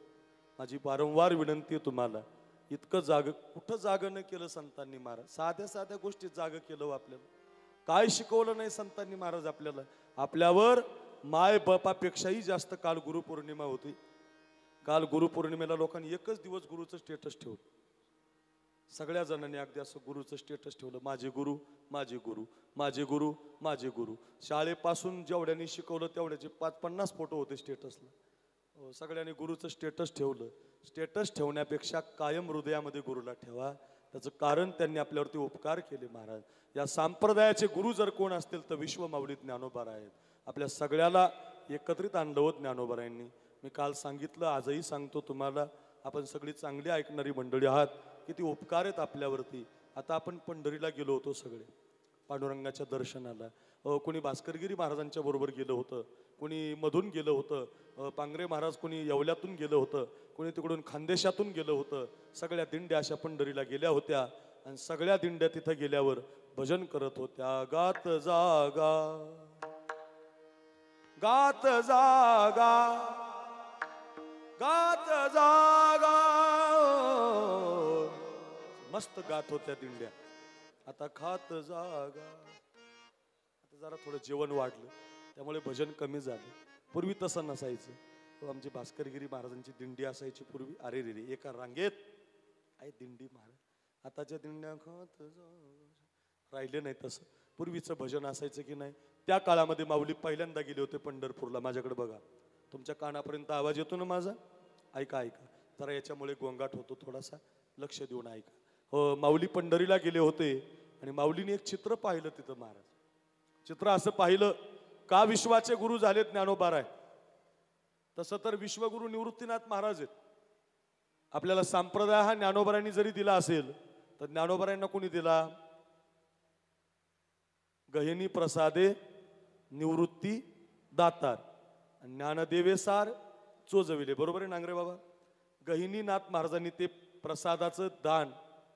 माझी वारंवार विनंती आहे तुम्हाला इतकं जाग कुठं जाग न केलं संतांनी महाराज साध्या साध्या गोष्टीत जाग केलं हो आपल्याला काय शिकवलं नाही संतांनी महाराज आपल्याला आपल्यावर माय बापापेक्षाही जास्त काल गुरुपौर्णिमा होती काल गुरुपौर्णिमेला लोकांनी एकच दिवस गुरुचं स्टेटस ठेवलं सगळ्या जणांनी अगदी असं गुरुचं स्टेटस ठेवलं माझे गुरु माझे गुरु माझे गुरु माझे गुरु शाळेपासून जेवढ्यांनी शिकवलं तेवढ्याचे 50 फोटो होते स्टेटसला सगळ्यांनी गुरुचं स्टेटस ठेवलं स्टेटस ठेवण्यापेक्षा कायम हृदयामध्ये गुरुला ठेवा त्याचं कारण त्यांनी आपल्यावरती उपकार केले महाराज या संप्रदायाचे गुरु जर कोण असतील तर विश्वमाऊली ज्ञानोबा आहेत आपल्या सगळ्याला एकत्रित आणलं होत ज्ञानोबारायांनी मी काल सांगितलं आजही सांगतो तुम्हाला आपण सगळी चांगली ऐकणारी मंडळी आहात किती उपकार आहेत आपल्यावरती आता आपण पंढरीला गेलो होतो सगळे पांडुरंगाच्या दर्शनाला. कोणी भास्करगिरी महाराजांच्या बरोबर गेलं होतं, कोणी मधून गेलं होतं, पांगरे महाराज कोणी येवल्यातून गेलं होतं, कोणी तिकडून खानदेशातून गेलं होतं. सगळ्या दिंड्या अशा पंढरीला गेल्या होत्या आणि सगळ्या दिंड्या तिथं गेल्यावर भजन करत होत्या. गात जागा गात जागा गात जागा, मस्त गात होत्या दिंड्या. आता खात जागा. आता जरा थोडं जेवण वाढलं त्यामुळे भजन कमी झालं. पूर्वी तसं नसायचं. आमची भास्करगिरी महाराजांची दिंडी असायची पूर्वी. अरे रे रे, एका रांगेत आहे दिंडी महाराज. आताच्या दिंड्या खात राहिले नाही तसं. पूर्वीचं भजन असायचं की नाही. त्या काळामध्ये माऊली पहिल्यांदा गेले होते पंढरपूरला. माझ्याकडे बघा, तुमच्या कानापर्यंत आवाज येतो ना माझा? ऐका ऐका जरा, याच्यामुळे गोंगाट होतो थोडासा, लक्ष देऊन ऐका. हो, माऊली पंढरीला गेले होते आणि माऊलीने एक चित्र पाहिलं तिथं महाराज. चित्र असं पाहिलं का विश्वाचे गुरु झालेत ज्ञानोबाराय. तसं तर विश्वगुरु निवृत्तीनाथ महाराज आहेत. आपल्याला संप्रदाय हा ज्ञानोबारांनी जरी दिला असेल तर ज्ञानोबारांना कोणी दिला? गहिनी प्रसादे निवृत्ती दातार, ज्ञानदेवे सार चोजविले. बरोबर आहे नांगरे बाबा? गहिनीनाथ महाराजांनी ते प्रसादाचं दान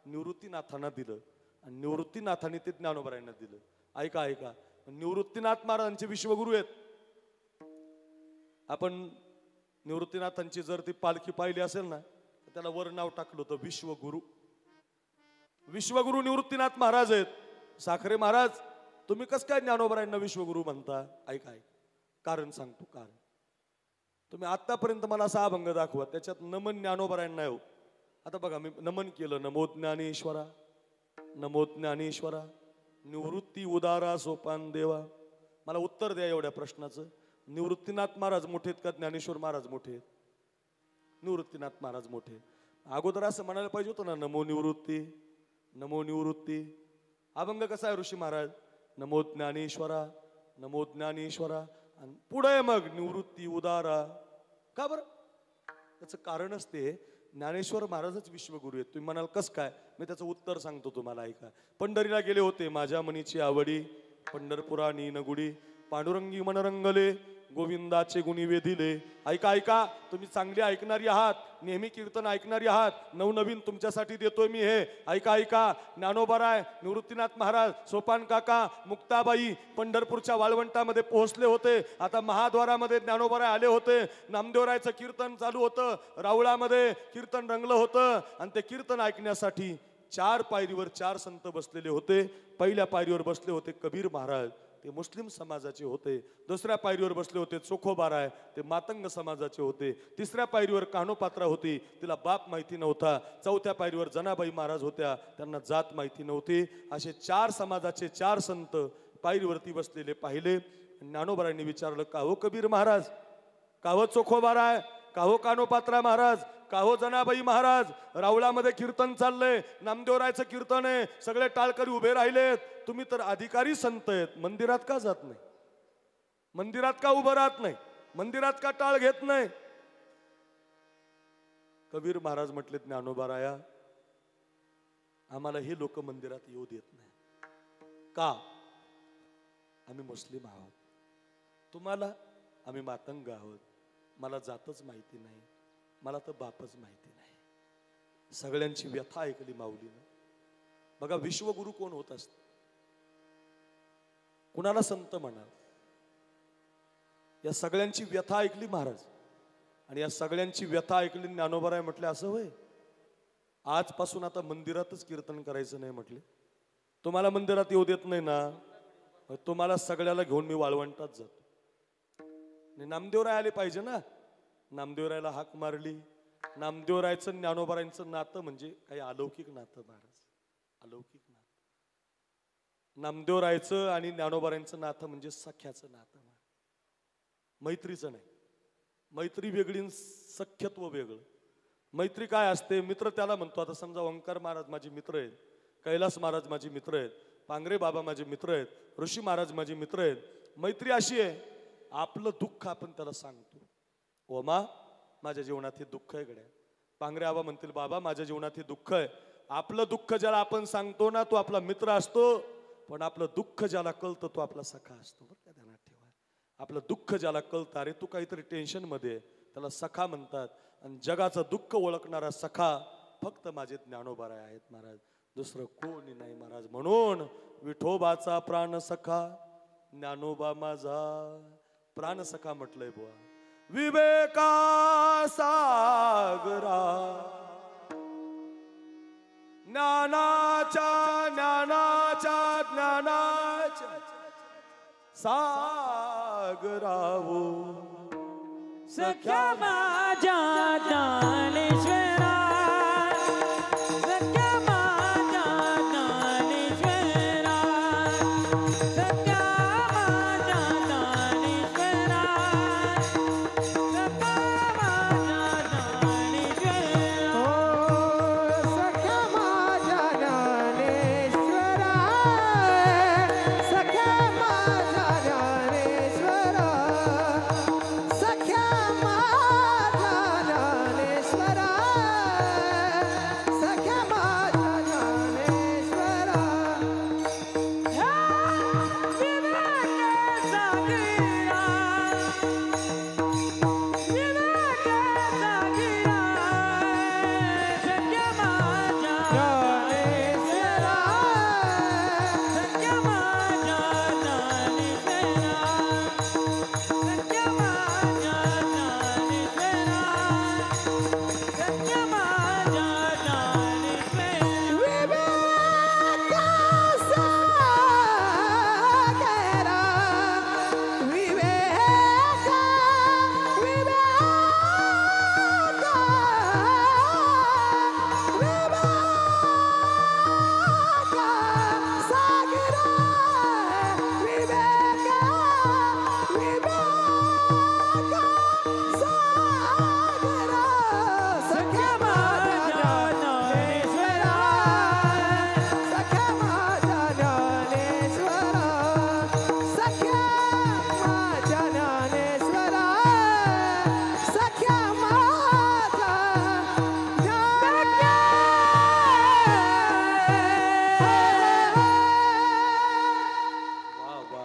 निवृत्तीनाथांना दिलं आणि निवृत्तीनाथांनी ते ज्ञानोबारांना दिलं. ऐका ऐका, निवृत्तीनाथ महाराजांचे विश्वगुरु आहेत. आपण निवृत्तीनाथांची जर ती पालखी पाहिली असेल ना तर त्याला वर नाव टाकलं होतं विश्वगुरु. विश्वगुरु निवृत्तीनाथ महाराज आहेत. साखरे महाराज, तुम्ही कसं काय ज्ञानोबारांना विश्वगुरु म्हणता? ऐका ऐक, कारण सांगतो. कारण तुम्ही आतापर्यंत मला असा अभंग दाखवा त्याच्यात नमन ज्ञानोबारांना हो. आता बघा, मी नमन केलं, नमो ज्ञानेश्वरा नमो ज्ञानेश्वरा, निवृत्ती उदारा सोपान देवा. मला उत्तर द्या एवढ्या प्रश्नाचं. निवृत्तीनाथ महाराज मोठे आहेत का ज्ञानेश्वर महाराज मोठे आहेत? निवृत्तीनाथ महाराज मोठे. अगोदर असं म्हणायला पाहिजे होतं ना, नमो निवृत्ती नमो निवृत्ती. अभंग कसा आहे ऋषी महाराज? नमो ज्ञानेश्वरा नमो ज्ञानेश्वरा आणि पुढे मग निवृत्ती उदारा. का बरं? त्याचं कारणच ते ज्ञानेश्वर महाराजच विश्वगुरु आहेत. तुम्ही म्हणाल कस काय? मी त्याचं उत्तर सांगतो तुम्हाला. ऐका. पंढरीला गेले होते, माझ्या मनीची आवडी पंढरपुरा नीनगुडी, पांडुरंगी मनरंगले गोविंदाचे गुणी वेधिले. ऐका ऐका, तुम्ही चांगली ऐकणारी आहात, नेहमी कीर्तन ऐकणारी आहात. नवनवीन तुमच्यासाठी देतोय मी हे. ऐका ऐका, ज्ञानोबाराय निवृत्तीनाथ महाराज, सोपान काका, मुक्ताबाई पंढरपूरच्या वाळवंटामध्ये पोहोचले होते. आता महाद्वारामध्ये ज्ञानोबाराय आले होते. नामदेवरायचं कीर्तन चालू होतं, रावळामध्ये कीर्तन रंगलं होतं आणि ते कीर्तन ऐकण्यासाठी 4 पायरीवर 4 संत बसलेले होते. पहिल्या पायरीवर बसले होते कबीर महाराज, ते मुस्लिम समाजाचे होते. दुसऱ्या पायरीवर बसले होते चोखोबाराय, ते मातंग समाजाचे होते. तिसऱ्या पायरीवर कान्होपात्रा होती, तिला बाप माहिती नव्हता. चौथ्या पायरीवर जनाबाई महाराज होत्या, त्यांना जात माहिती नव्हती. असे 4 समाजाचे 4 संत पायरीवरती बसलेले पाहिले. ज्ञानोबारांनी विचारलं, का हो कबीर महाराज, का हो चोखोबाराय, का हो कान्होपात्रा महाराज, का हो जनाबाई महाराज, रावळामध्ये कीर्तन चाललंय, नामदेवरायचं कीर्तन आहे, सगळे टाळकरी उभे राहिलेत, तुम्ही तर अधिकारी संत आहेत, मंदिरात का जात नाही? मंदिरात का उभं राहत नाही? मंदिरात का टाळ घेत नाही? कबीर महाराज म्हटले, ज्ञानोबाराया, आम्हाला हे लोक मंदिरात येऊ देत नाही. का? आम्ही मुस्लिम आहोत. तुम्हाला? आम्ही मातंग आहोत. मला जातच माहिती नाही, मला तर बापच माहिती नाही. सगळ्यांची व्यथा ऐकली माऊलीनं. बघा, विश्वगुरु कोण होत असत? कुणाला संत म्हणा? या सगळ्यांची व्यथा ऐकली महाराज आणि या सगळ्यांची व्यथा ऐकली ज्ञानोबाराय म्हटले, असं होय, आजपासून आता मंदिरातच कीर्तन करायचं नाही म्हटले. तुम्हाला मंदिरात येऊ देत नाही ना, तुम्हाला सगळ्याला घेऊन मी वाळवंटात जातो. नामदेवराय आले पाहिजे ना. नामदेवरायला हाक मारली. नामदेवरायचं ज्ञानोबारायांचं नातं म्हणजे काही अलौकिक नातं महाराज, अलौकिक नातं. नामदेवरायचं आणि ज्ञानोबारायांचं नातं म्हणजे सख्याचं नातं, मैत्रीचं नाही. मैत्री वेगळी, सख्यत्व वेगळं. मैत्री काय असते? मित्र त्याला म्हणतो. आता समजा ओंकार महाराज माझे मित्र आहेत, कैलास महाराज माझे मित्र आहेत, पांगरे बाबा माझे मित्र आहेत, ऋषी महाराज माझे मित्र आहेत. मैत्री अशी आहे, आपलं दुःख आपण त्याला सांगतो. ओमा, माझ्या जीवनात हे दुःख आहे गड्या. पांगरे बाबा म्हणतील, बाबा माझ्या जीवनात हे दुःख आहे. आपलं दुःख ज्याला आपण सांगतो ना, तो आपला मित्र असतो. पण आपलं दुःख ज्याला कळतं तो आपला सखा असतो, बरं का, ध्यानात ठेवा. आपलं दुःख ज्याला कळतं, अरे तू काहीतरी टेन्शन मध्ये आहे, त्याला सखा म्हणतात. आणि जगाचं दुःख ओळखणारा सखा फक्त माझे ज्ञानोबा आहेत महाराज, दुसरं कोणी नाही महाराज. म्हणून विठोबाचा प्राण सखा ज्ञानोबा माझा प्राण सखा म्हटलंय बुवा. विवेका सागरा ज्ञानाच्या ज्ञानाच्या ज्ञानाच्या सागरावो सख्या माझ्या ज्ञानेश्वरा, सख्या माझ्या ज्ञानेश्वरा, सख्या माझ्या ज्ञानेश्वरा, सख्या माझ्या ज्ञानेश्वरा. सख्या माझ्या ज्ञानेश्वरा, सख्या माझ्या ज्ञानेश्वरा, सख्या माझ्या ज्ञानेश्वरा, सख्या माझ्या ज्ञानेश्वरा. ह्या विवेक सागरा, विवेक सागरा, सख्या माझ्या ज्ञानेश्वरा, सख्या माझ्या ज्ञानेश्वरा, सख्या माझ्या ज्ञानेश्वरा, सख्या माझ्या ज्ञानेश्वरा. सख्या माझ्या ज्ञानेश्वरा, सख्या माझ्या ज्ञानेश्वरा, सख्या माझ्या ज्ञानेश्वरा, सख्या माझ्या वा वा वा.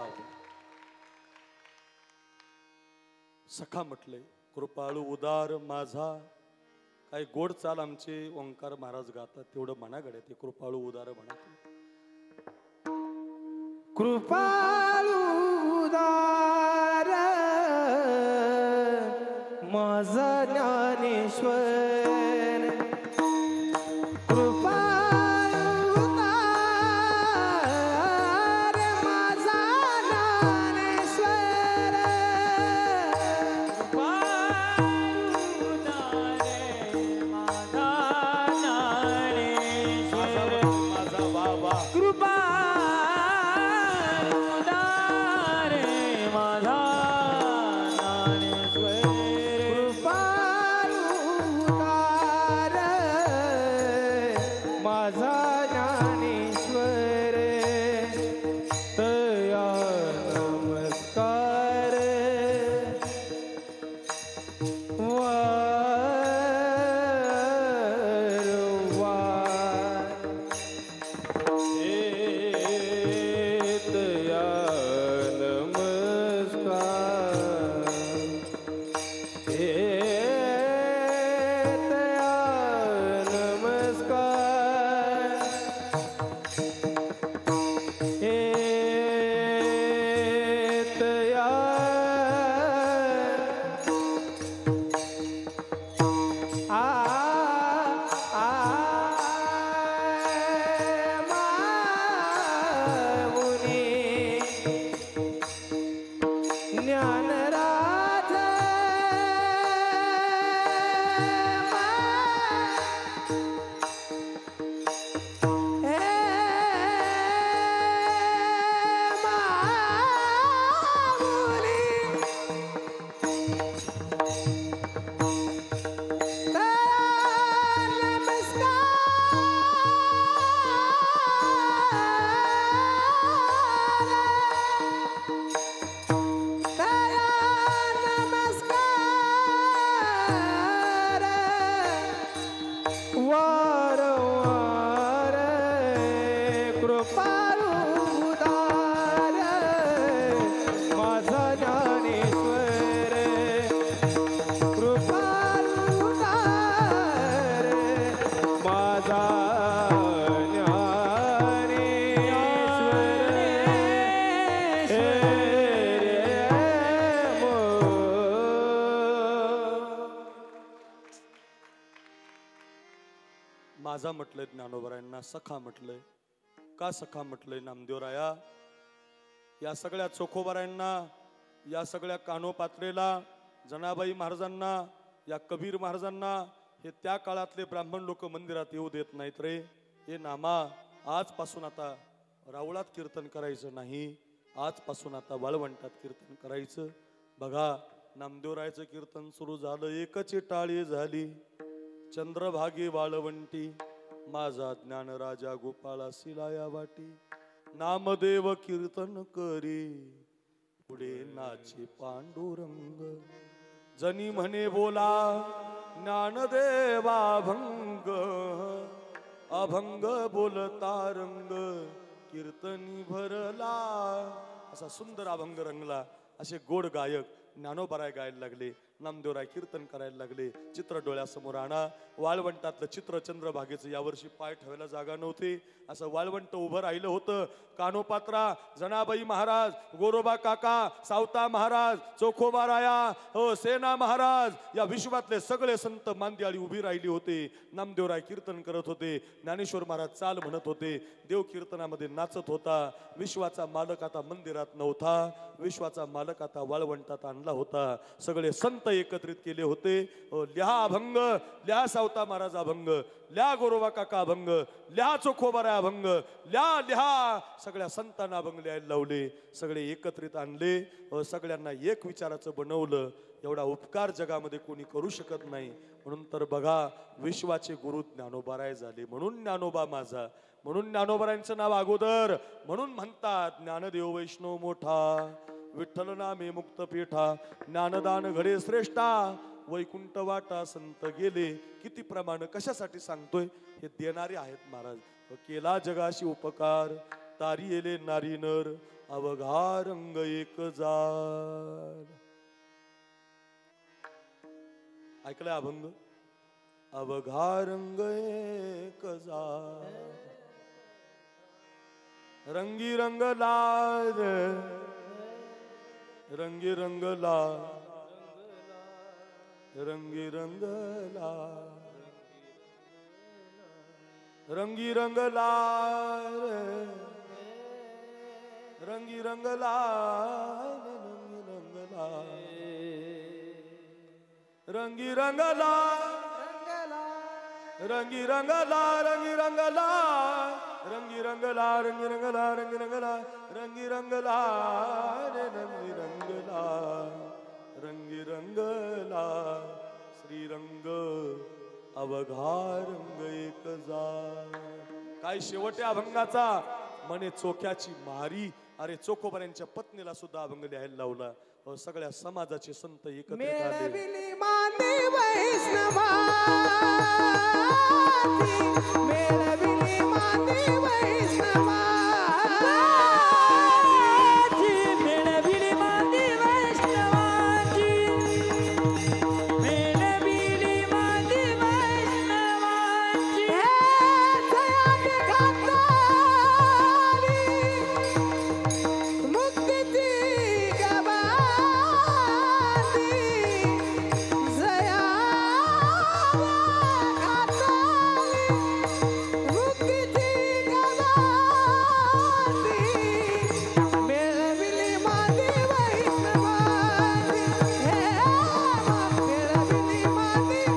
सखा म्हटले कृपाळू उदार माझा. काही गोड चाल आमचे ओंकार महाराज गातात, तेवढं म्हणा गड्या, ते कृपाळू उदार म्हणा. कृपाळू उदार माझा ज्ञानेश्वर, कृपाळू उदार माझा ज्ञानेश्वर, माझा वा वा. कृपा माझा म्हटलंय ज्ञानोबरायांना, सखा म्हटलंय. का सखा म्हटलंय नामदेवराया? या सगळ्या चोखोबारायांना, या सगळ्या कानोपात्रेला, जनाबाई महाराजांना, या कबीर महाराजांना हे त्या काळातले ब्राह्मण लोक मंदिरात येऊ देत नाहीत रे. हे नामा, आजपासून आता रावळात कीर्तन करायचं नाही, आजपासून आता वाळवंटात कीर्तन करायचं. बघा, नामदेवरायचं कीर्तन सुरू झालं. एकच टाळी झाली, चंद्रभागे वाळवंटी, माझा ज्ञान राजा गोपाळा सिलाया वाटी. नामदेव कीर्तन करी, पुढे नाचे पांडुरंग. जनी म्हणे बोला ज्ञानदेवा अभंग, अभंग बोलता रंग कीर्तनी भरला. असा सुंदर अभंग रंगला. असे गोड गायक ज्ञानोबराय गायला लागले, नामदेवराय कीर्तन करायला लागले. चित्र डोळ्यासमोर आणा. वाळवंटातलं चित्र चंद्रभागेचं यावर्षी पाय ठेवायला जागा नव्हती. असं वाळवंट उभं राहिलं होतं. कानोपात्रा, जनाबाई महाराज, गोरोबा काका, सावता महाराज, चोखोबाराया, हो सेना महाराज, या विश्वातले सगळे संत मांदियाळी उभी राहिली होते. नामदेवराय कीर्तन करत होते. ज्ञानेश्वर महाराज चाल म्हणत होते. देव कीर्तनामध्ये नाचत होता. विश्वाचा मालक आता मंदिरात नव्हता, विश्वाचा मालक आता वाळवंटात आणला होता. सगळे संत एकत्रित केले होते. लिहा अभंग, लिहा सावता महाराज अभंग, लिहा गोरोबा काका अभंग, लिहा चोखोबारा अभंग, लिहा लिहा. सगळ्या संतांना अभंग लिहायला लावले. सगळे एकत्रित आणले. सगळ्यांना एक विचाराचं बनवलं. एवढा उपकार जगामध्ये कोणी करू शकत नाही. म्हणून तर बघा, विश्वाचे गुरु ज्ञानोबाराय झाले. म्हणून ज्ञानोबा माझा, म्हणून ज्ञानोबारायांचं नाव अगोदर. म्हणून म्हणतात ज्ञानदेव वैष्णव मोठा, विठ्ठल नामे मुक्त पीठा, ज्ञानदान घडे श्रेष्ठा, वैकुंठ वाटा संत गेले. किती प्रमाण कशासाठी सांगतोय? हे देणारे आहेत महाराज. केला जगाशी उपकार, तारी येले नारी नर, अवघा रंग एक जार. ऐकलाय अभंग? अवघा रंग एक जार, रंगी रंग लाल, रंगी रंग लाल, रंगी रंग लाल, रंगी रंग लाल, रंगी रंग लाल, रंगी रंग लाल, रंगी रंग लाल, रंगी रंग लाल, रंगी रंग लाल, रंगी रंग लाल, रंगी रंग लाल, रंगी रंग लाल, रंगी रंग लाल, रंगी रंग लाल, श्रीरंग अवघा रंग एक जार. काय शेवटे अभंगाचा? म्हणे चोख्याची मारी. अरे चोखोबाऱ्यांच्या पत्नीला सुद्धा अभंग लिहायला लावला. सगळ्या समाजाचे संत एकत्रित आले. माने वैष्णवाती, मेळविली माने वैष्णवाती, मेळविली माती वैष्णवाची, मेळविली माती वैष्णवाची. जयाने घातली मुक्तीची गवाती, जयाने घातली मुक्तीची गवाती, मेळविली माती वैष्णवाची, मेळविली माती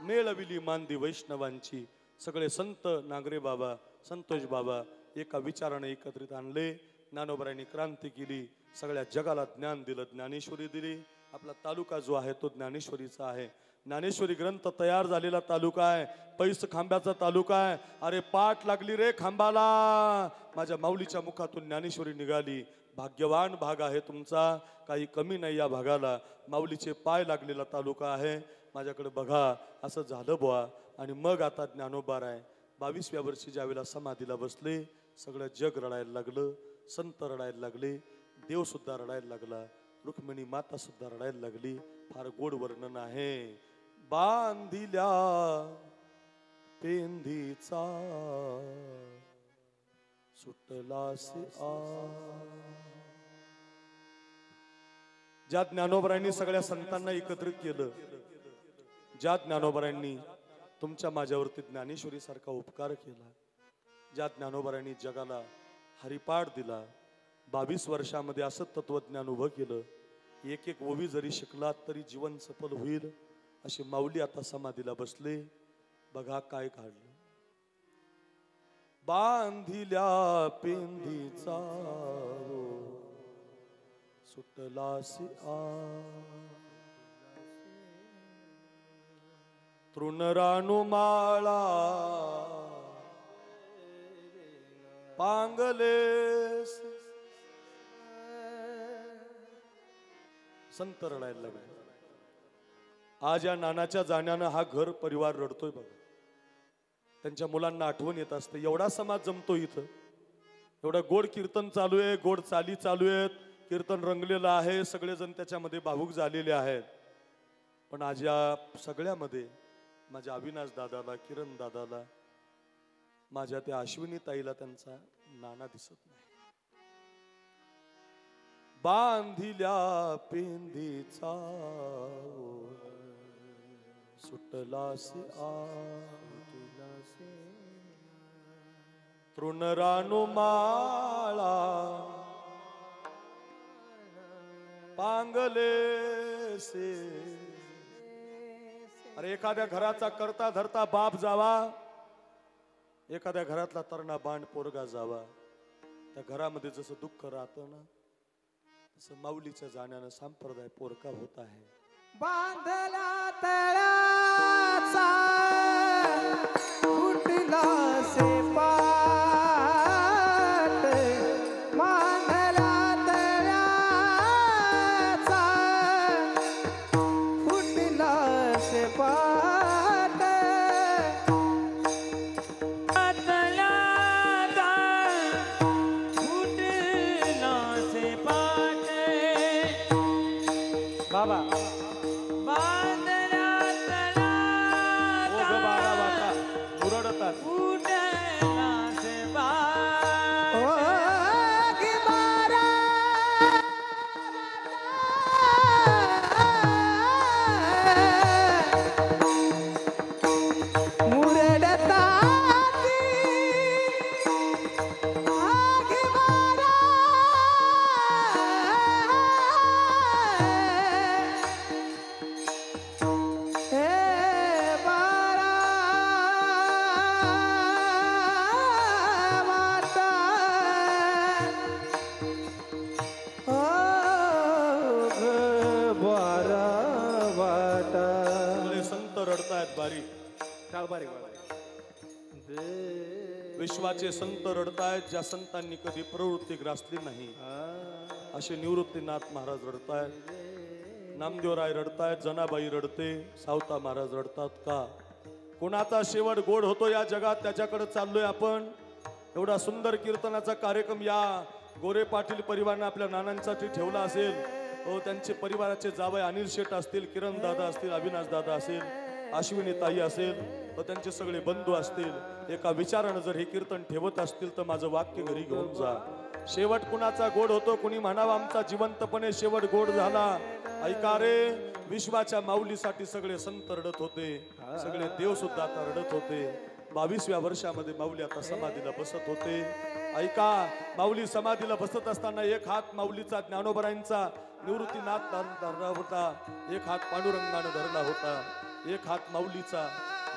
मेळविली मांदी वैष्णवांची. सगळे संत नागरे बाबा, संतोष बाबा एका विचाराने एकत्रित आणले. ज्ञानोबरायांनी क्रांती केली. सगळ्या जगाला ज्ञान दिलं, ज्ञानेश्वरी दिली. आपला तालुका जो आहे तो ज्ञानेश्वरीचा आहे. ज्ञानेश्वरी ग्रंथ तयार झालेला तालुका आहे. पैस खांब्याचा तालुका आहे. अरे पाठ लागली रे खांबाला, माझ्या माऊलीच्या मुखातून ज्ञानेश्वरी निघाली. भाग्यवान भाग आहे तुमचा, काही कमी नाही या भागाला. माऊलीचे पाय लागलेला तालुका आहे. माझ्याकडे बघा, असं झालं बुवा. आणि मग आता ज्ञानोबाराय 22व्या वर्षी ज्यावेळेला समाधीला बसले, सगळं जग रडायला लागलं, संत रडायला लागले. देव सुद्धा रडायला लागला, रुक्मिणी माता सुद्धा रडायला लागली. फार गोड वर्णन आहे. बांधिल्या पेंधीचा सुटलासी आ. ज्या ज्ञानोबरांनी सगळ्या संतांना एकत्रित केलं, ज्या ज्ञानोबरांनी तुमच्या माझ्यावरती ज्ञानेश्वरी सारखा उपकार केला, ज्या ज्ञानोबरांनी जगाला हरिपाठ दिला, 22 वर्षामध्ये असं तत्वज्ञान उभं केलं, एक एक ओवी जरी शिकलात तरी जीवन सफल होईल, अशी माऊली आता समाधीला बसले. बघा काय काढलं. बांधिल्या पेंधीचा सुटलासी आ. तृणरानुमाळा पांगलेस. संत रडायला लागले. आज या नानाच्या जाण्यानं हा घर परिवार रडतोय बघा. त्यांच्या मुलांना आठवण येत असते. एवढा समाज जमतो इथं, एवढं गोड कीर्तन चालू आहे, गोड चाली चालू आहेत, कीर्तन रंगलेलं आहे, सगळेजण त्याच्यामध्ये भावुक झालेले आहेत. पण आज या सगळ्यामध्ये माझ्या अविनाश दादाला, किरण दादाला, माझ्या त्या अश्विनी ताईला त्यांचा नाना दिसत नाही. बांधिल्या पेंधीचा सुटलासी आ. तृणरानुमाळा पांगलेसे. अरे एखाद्या घराचा करता धरता बाप जावा, एखाद्या घरातला तरणा बाण पोरगा जावा, त्या घरामध्ये जसं दुःख राहतं ना, तसं माऊलीच्या जाण्यानं संप्रदाय पोरका होत आहे. बांधला तळाचा फुटला से पाट. बांधला तळाचा फुटला से पाट. बाबा विश्वाचे संत रडतायत, ज्या संतांनी कधी प्रवृत्ती ग्रासली नाही, असे निवृत्तीनाथ महाराज रडतायत, नामदेवराय रडतायत, जनाबाई रडते, सावता महाराज रडतात. का कोणाचा शेवट गोड होतो या जगात, त्याच्याकडे चाललोय आपण. एवढा सुंदर कीर्तनाचा कार्यक्रम या गोरे पाटील परिवाराने आपल्या नानांसाठी ठेवला असेल. हो, त्यांचे परिवाराचे जावई अनिल शेठ असतील, किरण दादा असतील, अविनाश दादा असेल, अश्विनी ताई असेल, व त्यांचे सगळे बंधू असतील. एका विचारानं जर हे कीर्तन ठेवत असतील तर माझं वाक्य घरी घेऊन जा. शेवट कुणाचा गोड होतो, कुणी म्हणावा आमचा जिवंतपणे शेवट गोड झाला. ऐका रे, विश्वाच्या माऊलीसाठी सगळे संत रडत होते, सगळे देव सुद्धा आता रडत होते. 22व्या वर्षामध्ये माऊली आता समाधीला बसत होते. ऐका, माऊली समाधीला बसत असताना एक हात माऊलीचा ज्ञानोबरांचा निवृत्तीनाथ धरला होता, एक हात पांडुरंगानं धरला होता, एक हात माऊलीचा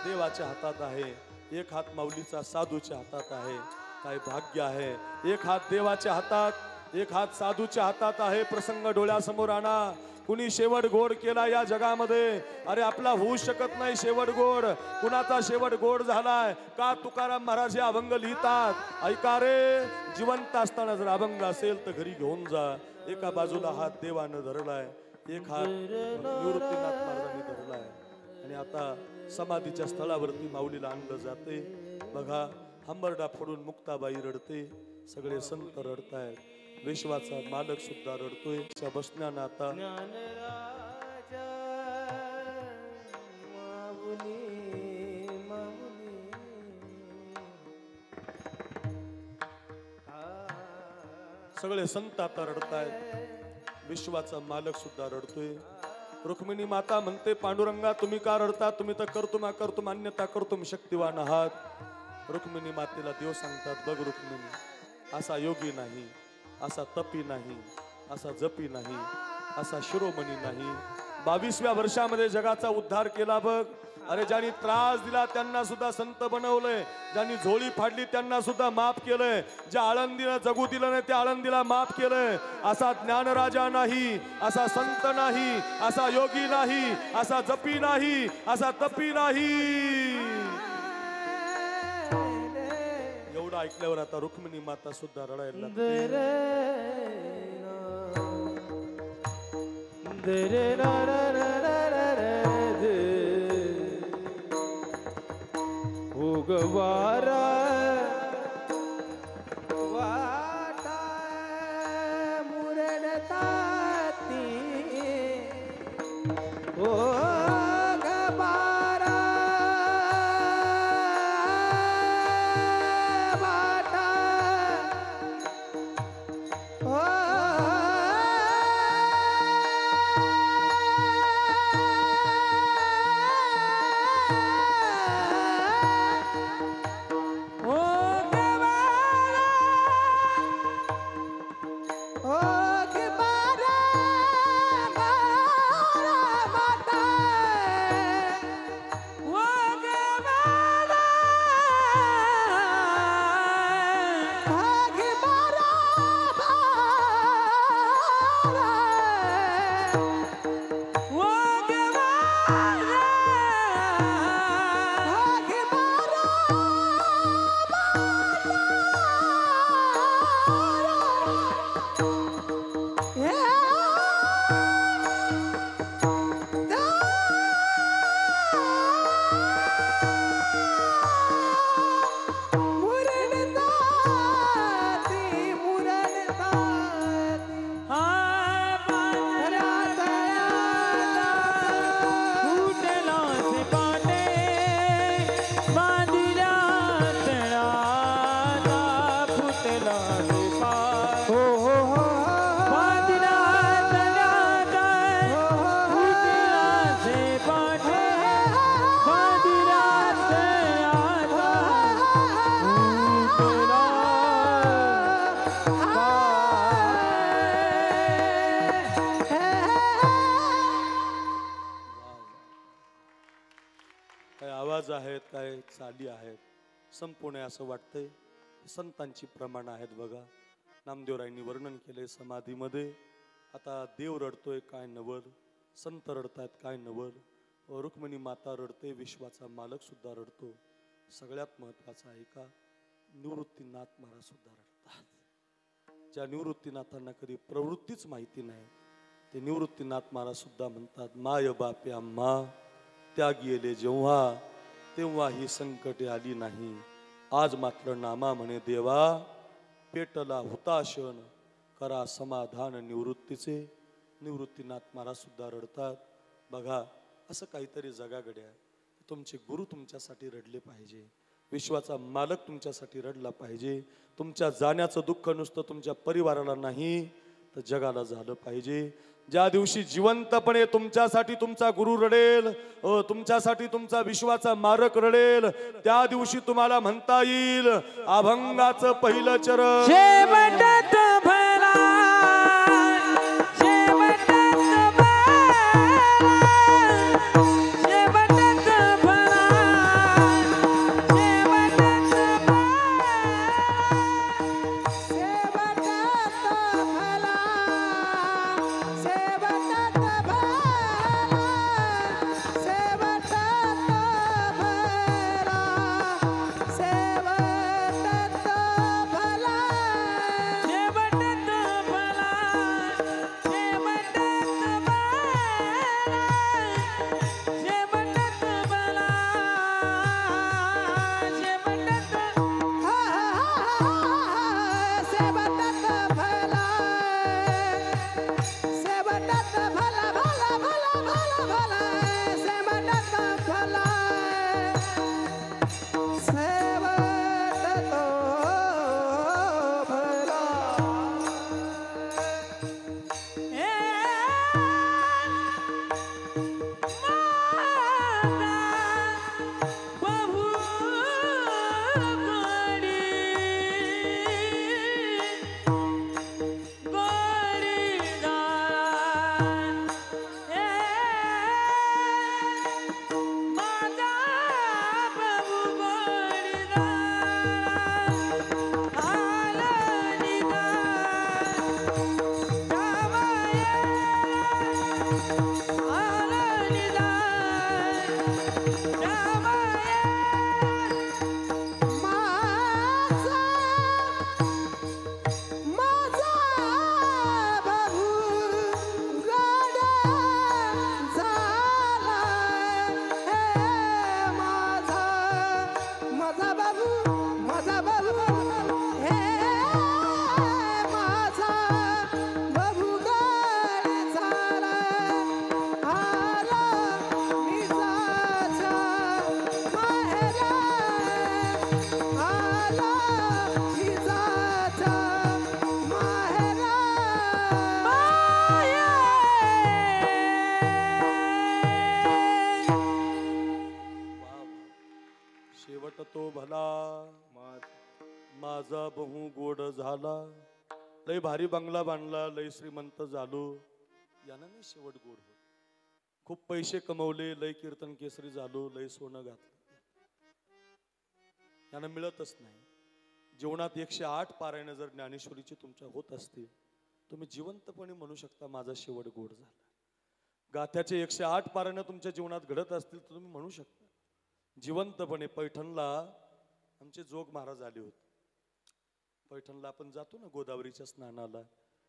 देवाच्या हातात आहे, एक हात माऊलीचा साधूच्या हातात आहे. काय भाग्य आहे. एक हात देवाच्या हातात, एक हात साधूच्या हातात आहे. प्रसंग डोळ्यासमोर आणा. कुणी शेवट गोड केला या जगामध्ये? अरे आपला होऊ शकत नाही शेवट गोड. कुणाचा शेवट गोड झालाय का? तुकाराम महाराज हे अभंग लिहितात. ऐका रे, जिवंत असताना जर अभंग असेल तर घरी घेऊन जा. एका बाजूला हात देवानं धरलाय, एक हात निवृत्तीनाथ महाराजांनी धरलाय, आणि आता समाधीच्या स्थळावरती माऊलीला आणलं जाते. बघा, हंबरडा फोडून मुक्ताबाई रडते, सगळे संत रडतायत. विश्वाचा मालक सुद्धा रडतोय. बसण्यानं आता ज्ञानराजा माऊली माऊली सगळे संत आता रडतायत. विश्वाचा मालक सुद्धा रडतोय. रुक्मिणी माता म्हणते, पांडुरंगा तुम्ही का रडता? तुम्ही तर कर्तुम अन्यथा कर्तुम शक्तिवान आहात. रुक्मिणी मातेला देव सांगतात, बघ रुक्मिणी, असा योगी नाही, असा तपी नाही, असा जपी नाही, असा शिरोमणी नाही. 22व्या वर्षामध्ये जगाचा उद्धार केला बघ. अरे ज्यांनी त्रास दिला त्यांना सुद्धा संत बनवलंय. ज्यांनी झोळी फाडली त्यांना सुद्धा माफ केलंय. ज्या आळंदीला जगू दिलं नाही त्या आळंदीला माफ केलंय. असा ज्ञानराजा नाही, असा संत नाही, असा योगी नाही, असा जपी नाही, असा तपी नाही. एवढं ऐकल्यावर आता रुक्मिणी माता सुद्धा रडायला लागते. उगवारा वाटा मुरडताती ओ गबारा वाटा ओ आवाज आहेत, काय चाली आहेत, संपूर्ण असं वाटतंय. संतांची प्रमाण आहेत बघा. नामदेवरायांनी वर्णन केले समाधीमध्ये. आता देव रडतोय काय नवल, संत रडतायत काय नवल, रुक्मिणी माता रडते, विश्वाचा मालक सुद्धा रडतो. सगळ्यात महत्वाचं आहे का, निवृत्तीनाथ महाराज सुद्धा रडतात. ज्या निवृत्तीनाथांना कधी प्रवृत्तीच माहिती नाही ते निवृत्तीनाथ महाराज सुद्धा म्हणतात, माय बापे आम्हा त्याग गेले जेव्हा, तेव्हा ही संकटे आली नाही. आज मात्र नामा म्हणे देवा, पेटला हुताशन, करा समाधान निवृत्तीचे. निवृत्तीनाथ महाराज सुद्धा रडतात. बघा, असं काहीतरी जगागड्या. तुमचे गुरु तुमच्यासाठी रडले पाहिजे, विश्वाचा मालक तुमच्यासाठी रडला पाहिजे. तुमच्या जाण्याचं दुःख नुसतं तुमच्या परिवाराला नाही तर जगाला झालं पाहिजे. ज्या दिवशी जिवंतपणे तुमच्यासाठी तुमचा गुरु रडेल, तुमच्यासाठी तुमचा विश्वाचा मालक रडेल, त्या दिवशी तुम्हाला म्हणता येईल, अभंगाचं पहिलं चरण शेवटत भला, शेवटत भला, शेवटत भला, शेवटत भला शेवट तो भला माझा बहु गोड झाला. लय भारी बंगला बांधला, लय श्रीमंत झालो, यानं नाही शेवट गोड होत. खूप पैसे कमवले, लय कीर्तन केसरी झालो, लय सोनं घातलं, यानं मिळतच नाही. जीवनात 108 पारायण जर ज्ञानेश्वरीची तुमच्या होत असतील, तुम्ही जिवंतपणे म्हणू शकता माझा शेवट गोड झाला. गाथ्याचे 108 पारायण तुमच्या जीवनात घडत असतील तर तुम्ही म्हणू शकता जिवंतपणे. पैठणला आमचे जोग महाराज आले होते. पैठणला आपण जातो ना गोदावरीच्या स्नानाला,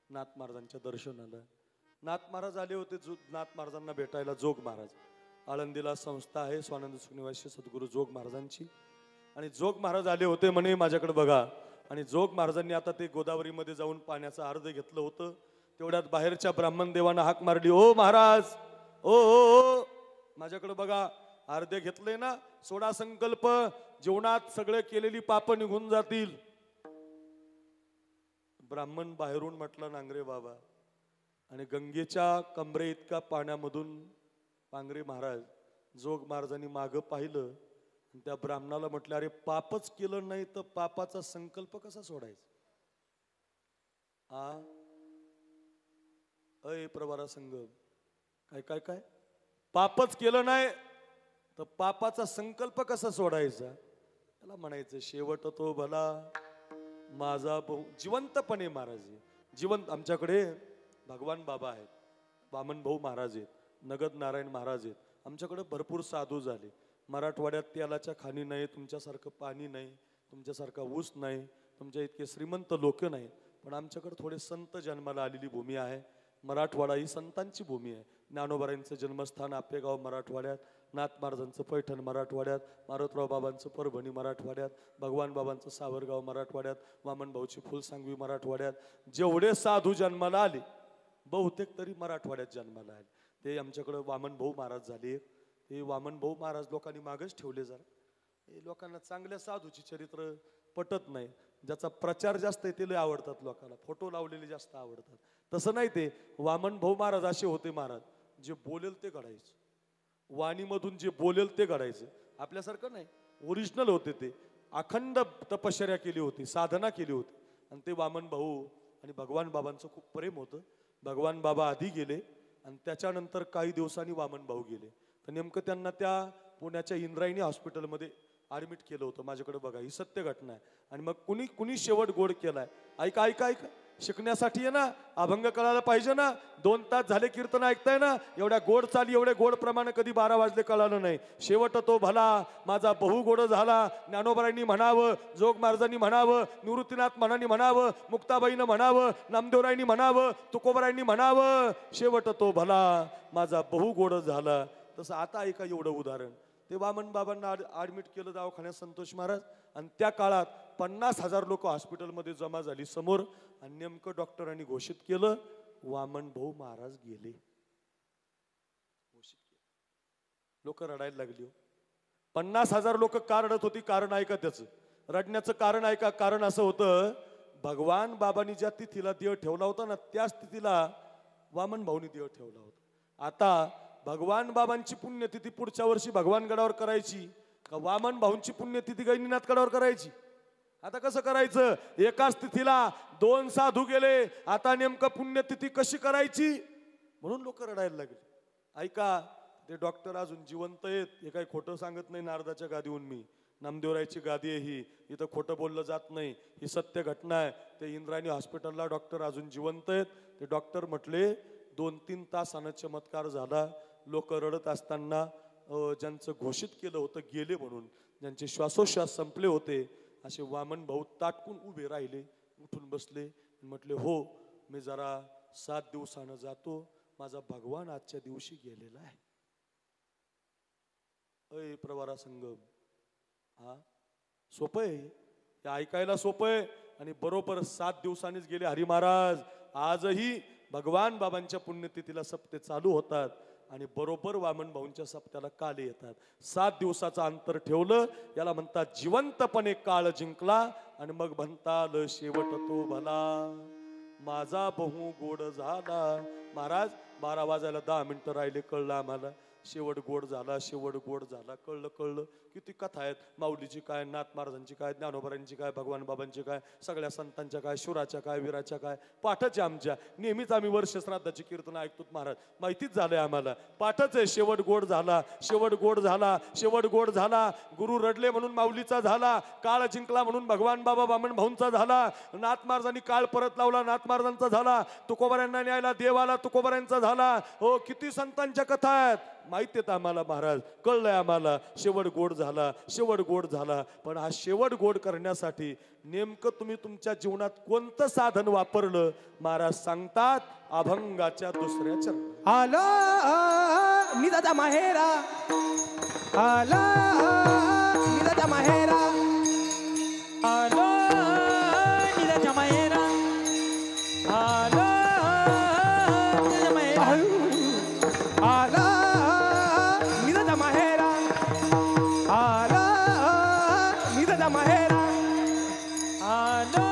नाथ महाराजांच्या दर्शनाला. नाथ महाराज आले होते. नाथ महाराजांना भेटायला जोग महाराज. आळंदीला संस्था आहे स्वानंद सुखनिवासी सद्गुरू जोग महाराजांची. आणि जोग महाराज आले होते म्हणे माझ्याकडे बघा. आणि जोग महाराजांनी आता ते गोदावरीमध्ये जाऊन पाण्याचं अर्ध घेतलं होतं. तेवढ्यात बाहेरच्या ब्राह्मण देवानं हाक मारली, ओ महाराज, ओ माझ्याकडे बघा, अर्धे घेतले ना, सोडा संकल्प, जीवनात सगळे केलेली पाप निघून जातील. ब्राह्मण बाहेरून म्हटलं, नांगरे बाबा. आणि गंगेच्या कमरे इतका पाण्यामधून पांगरे महाराज जोग महाराजांनी मागं पाहिलं. त्या ब्राह्मणाला म्हटलं, अरे पापच केलं नाही तर पापाचा संकल्प कसा सोडायचा? अय प्रवारा संघ, काय काय काय पापच केलं नाही तर पापाचा संकल्प कसा सोडायचा? त्याला म्हणायचं शेवट तो भला माझा बहु. जिवंतपणे महाराज जिवंत. आमच्याकडे भगवान बाबा आहेत, वामन भाऊ महाराज आहेत, नगद नारायण महाराज आहेत. आमच्याकडे भरपूर साधू झाले. मराठवाड्यात तेलाच्या खाणी नाही, तुमच्यासारखं पाणी नाही, तुमच्यासारखा ऊस नाही, तुमच्या इतके श्रीमंत लोक नाही. पण आमच्याकडे थोडे संत जन्माला आलेली भूमी आहे. मराठवाडा ही संतांची भूमी आहे. ज्ञानोबारांचं जन्मस्थान आपेगाव मराठवाड्यात, नाथ महाराजांचं पैठण मराठवाड्यात, मारुतराव बाबांचं परभणी मराठवाड्यात, भगवान बाबांचं सावरगाव मराठवाड्यात, वामन भाऊची फुलसांगवी मराठवाड्यात. जेवढे साधू जन्माला आले बहुतेक तरी मराठवाड्यात जन्माला आले. ते आमच्याकडं वामन भाऊ महाराज झाले. ते वामन भाऊ महाराज लोकांनी मागच ठेवले. जरा हे लोकांना चांगल्या साधूची चरित्र पटत नाही. ज्याचा प्रचार जास्त आहे ते लय आवडतात लोकांना, फोटो लावलेले जास्त आवडतात. तसं नाही. ते वामन भाऊ महाराज असे होते महाराज, जे बोलेल ते घडायचं, वाणीमधून जे बोलेल ते घडायचं. आपल्यासारखं नाही, ओरिजिनल होते ते. अखंड तपश्चर्या केली होती, साधना केली होती. आणि ते वामन भाऊ आणि भगवान बाबांचं खूप प्रेम होतं. भगवान बाबा आधी गेले आणि त्याच्यानंतर काही दिवसांनी वामन भाऊ गेले. तर नेमकं त्यांना त्या पुण्याच्या इंद्रायणी हॉस्पिटलमध्ये ॲडमिट केलं होतं. माझ्याकडे बघा, ही सत्य घटना आहे. आणि मग कुणी शेवट गोड केलाय. ऐका ऐका ऐका, शिकण्यासाठी आहे ना, अभंग कळायला पाहिजे ना. 2 तास झाले कीर्तन ऐकताय ना, एवढ्या गोड चाली, एवढे गोड प्रमाणे कधी 12 वाजले कळालं नाही. शेवट तो भला माझा बहु गोड झाला. ज्ञानोबारांनी म्हणावं, जोग महाराजांनी म्हणावं, निवृत्तीनाथ महाराजांनी म्हणावं, मुक्ताबाईनं म्हणावं, नामदेवरायांनी म्हणावं, तुकोबरायांनी म्हणावं, शेवट तो भला माझा बहु गोड झाला. तसं आता ऐका एवढं उदाहरण. ते वामन बाबांना ॲडमिट केलं दवाखान्यात संतोष महाराज. आणि त्या काळात 50,000 लोक हॉस्पिटलमध्ये जमा झाली समोर. आणि नेमकं डॉक्टरांनी घोषित केलं, वामन भाऊ महाराज गेले. घोषित लोक रडायला लागली हो. 50,000 लोक का रडत होती? कारण ऐका त्याचं, रडण्याचं कारण ऐका. कारण असं होतं, भगवान बाबांनी ज्या तिथीला देह ठेवला होता ना, त्याच तिथीला वामन भाऊनी देह ठेवला होता. आता भगवान बाबांची पुण्यतिथी पुढच्या वर्षी भगवान गडावर करायची का वामन भाऊंची पुण्यतिथी गैनीनाथ गडावर करायची? आता कसं करायचं? एकाच तिथीला 2 साधू गेले, आता नेमकं पुण्यतिथी कशी करायची? म्हणून लोक रडायला लागले. ऐका, ते डॉक्टर अजून जिवंत आहेत, हे काही खोटं सांगत नाही. नारदाच्या गादीहून मी, नामदेवरायची गादी आहे ही, इथं खोटं बोललं जात नाही, ही सत्य घटना आहे. ते इंद्रायणी हॉस्पिटलला डॉक्टर अजून जिवंत आहेत. ते डॉक्टर म्हटले 2-3 तासानं चमत्कार झाला. लोक रडत असताना ज्यांचं घोषित केलं होतं गेले म्हणून, ज्यांचे श्वासोश्वास संपले होते, असे वामन भाऊ ताटकून उभे राहिले, उठून बसले, म्हटले हो मी जरा 7 दिवसानं जातो, माझा भगवान आजच्या दिवशी गेलेला आहे. अय प्रवारा संगम, हा सोपं आहे, हे ऐकायला सोपं आहे. आणि बरोबर 7 दिवसांनीच गेले हरी महाराज. आजही भगवान बाबांच्या पुण्यतिथीला सप्ते चालू होतात आणि बरोबर वामन भाऊंच्या सप्त्याला काले येतात. 7 दिवसाचं अंतर ठेवलं, याला म्हणतात जिवंतपणे काळ जिंकला. आणि मग म्हणताल शेवट तो भला, माझा बहु गोड झाला. महाराज 12 वाजायला 10 मिनिटं राहिले, कळलं आम्हाला. शेवट गोड झाला, शेवट गोड झाला, कळलं. किती कथा आहेत माऊलीची काय, नाथ महाराजांची काय, ज्ञानोबारांची काय, भगवान बाबांची काय, सगळ्या संतांच्या काय, शुराच्या काय, वीराच्या काय, पाठच आहे आमच्या. नेहमीच आम्ही वर्ष श्राद्धाची कीर्तन ऐकतो महाराज, माहितीच झालंय आम्हाला. पाठच आहे. शेवट गोड झाला, शेवट गोड झाला, शेवट गोड झाला. गुरु रडले म्हणून माऊलीचा झाला, काळ जिंकला म्हणून भगवान बाबा वामन भाऊंचा झाला. नाथ महाराजांनी काळ परत लावला, नाथ महाराजांचा झाला. तुकोबारांना न्यायला देवाला तुकोबारांचा झाला. हो, किती संतांच्या कथा आहेत माहिती आहेत आम्हाला महाराज, कळलंय आम्हाला. शेवट गोड झाला, शेवट गोड झाला. पण हा शेवट गोड करण्यासाठी नेमकं तुम्ही तुमच्या जीवनात कोणतं साधन वापरलं? महाराज सांगतात अभंगाच्या 2ऱ्या चरणात. आला निदाचा माहेरा, आला निदाचा माहेरा, आलो निदाच्या माहेरा, आलो निदाच्या माहेरा, आला निदाचा माहेरा, आला निदाचा माहेरा, आलो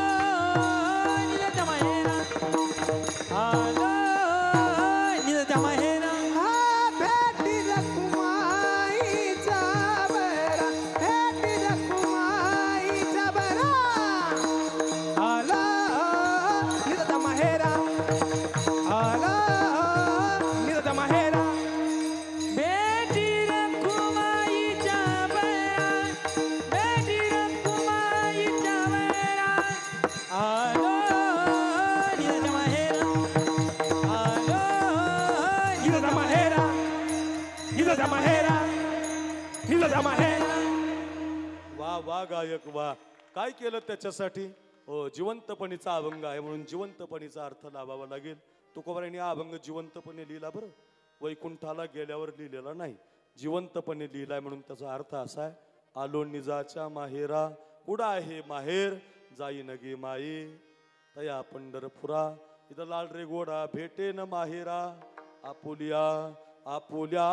निदाच्या माहेरा, आलो निदाच्या माहेरा. हा भेटी रखुमाईचा बरा, भेटी रखुमाईचा बरा, आला निदाचा माहेरा, आला निदाचा माहेरा. बेटी रखुमाईच्या बरा, बेटी रखुमाईच्या बरा, आलो निदाच्या माहेरा, आलो निदाचा माहेरा, निदाचा माहेरा, निदाचा माहेरा. वा वा गायक वा, काय केलं त्याच्यासाठी? हो, जिवंतपणीचा अभंग आहे म्हणून जिवंतपणीचा अर्थ लावावा लागेल. तुकोबारांनी हा अभंग जिवंतपणे लिहिला बरं, वैकुंठाला गेल्यावर लिहिलेला नाही, जिवंतपणे लिहिलाय. म्हणून त्याचा अर्थ असा आहे, आलो निजाच्या माहेरा, कुडा आहे माहेर, जाई नगे माये तया पंढरपुरा. इथं लाल रे गोडा भेटे न माहेरा, आपुलिया आपुल्या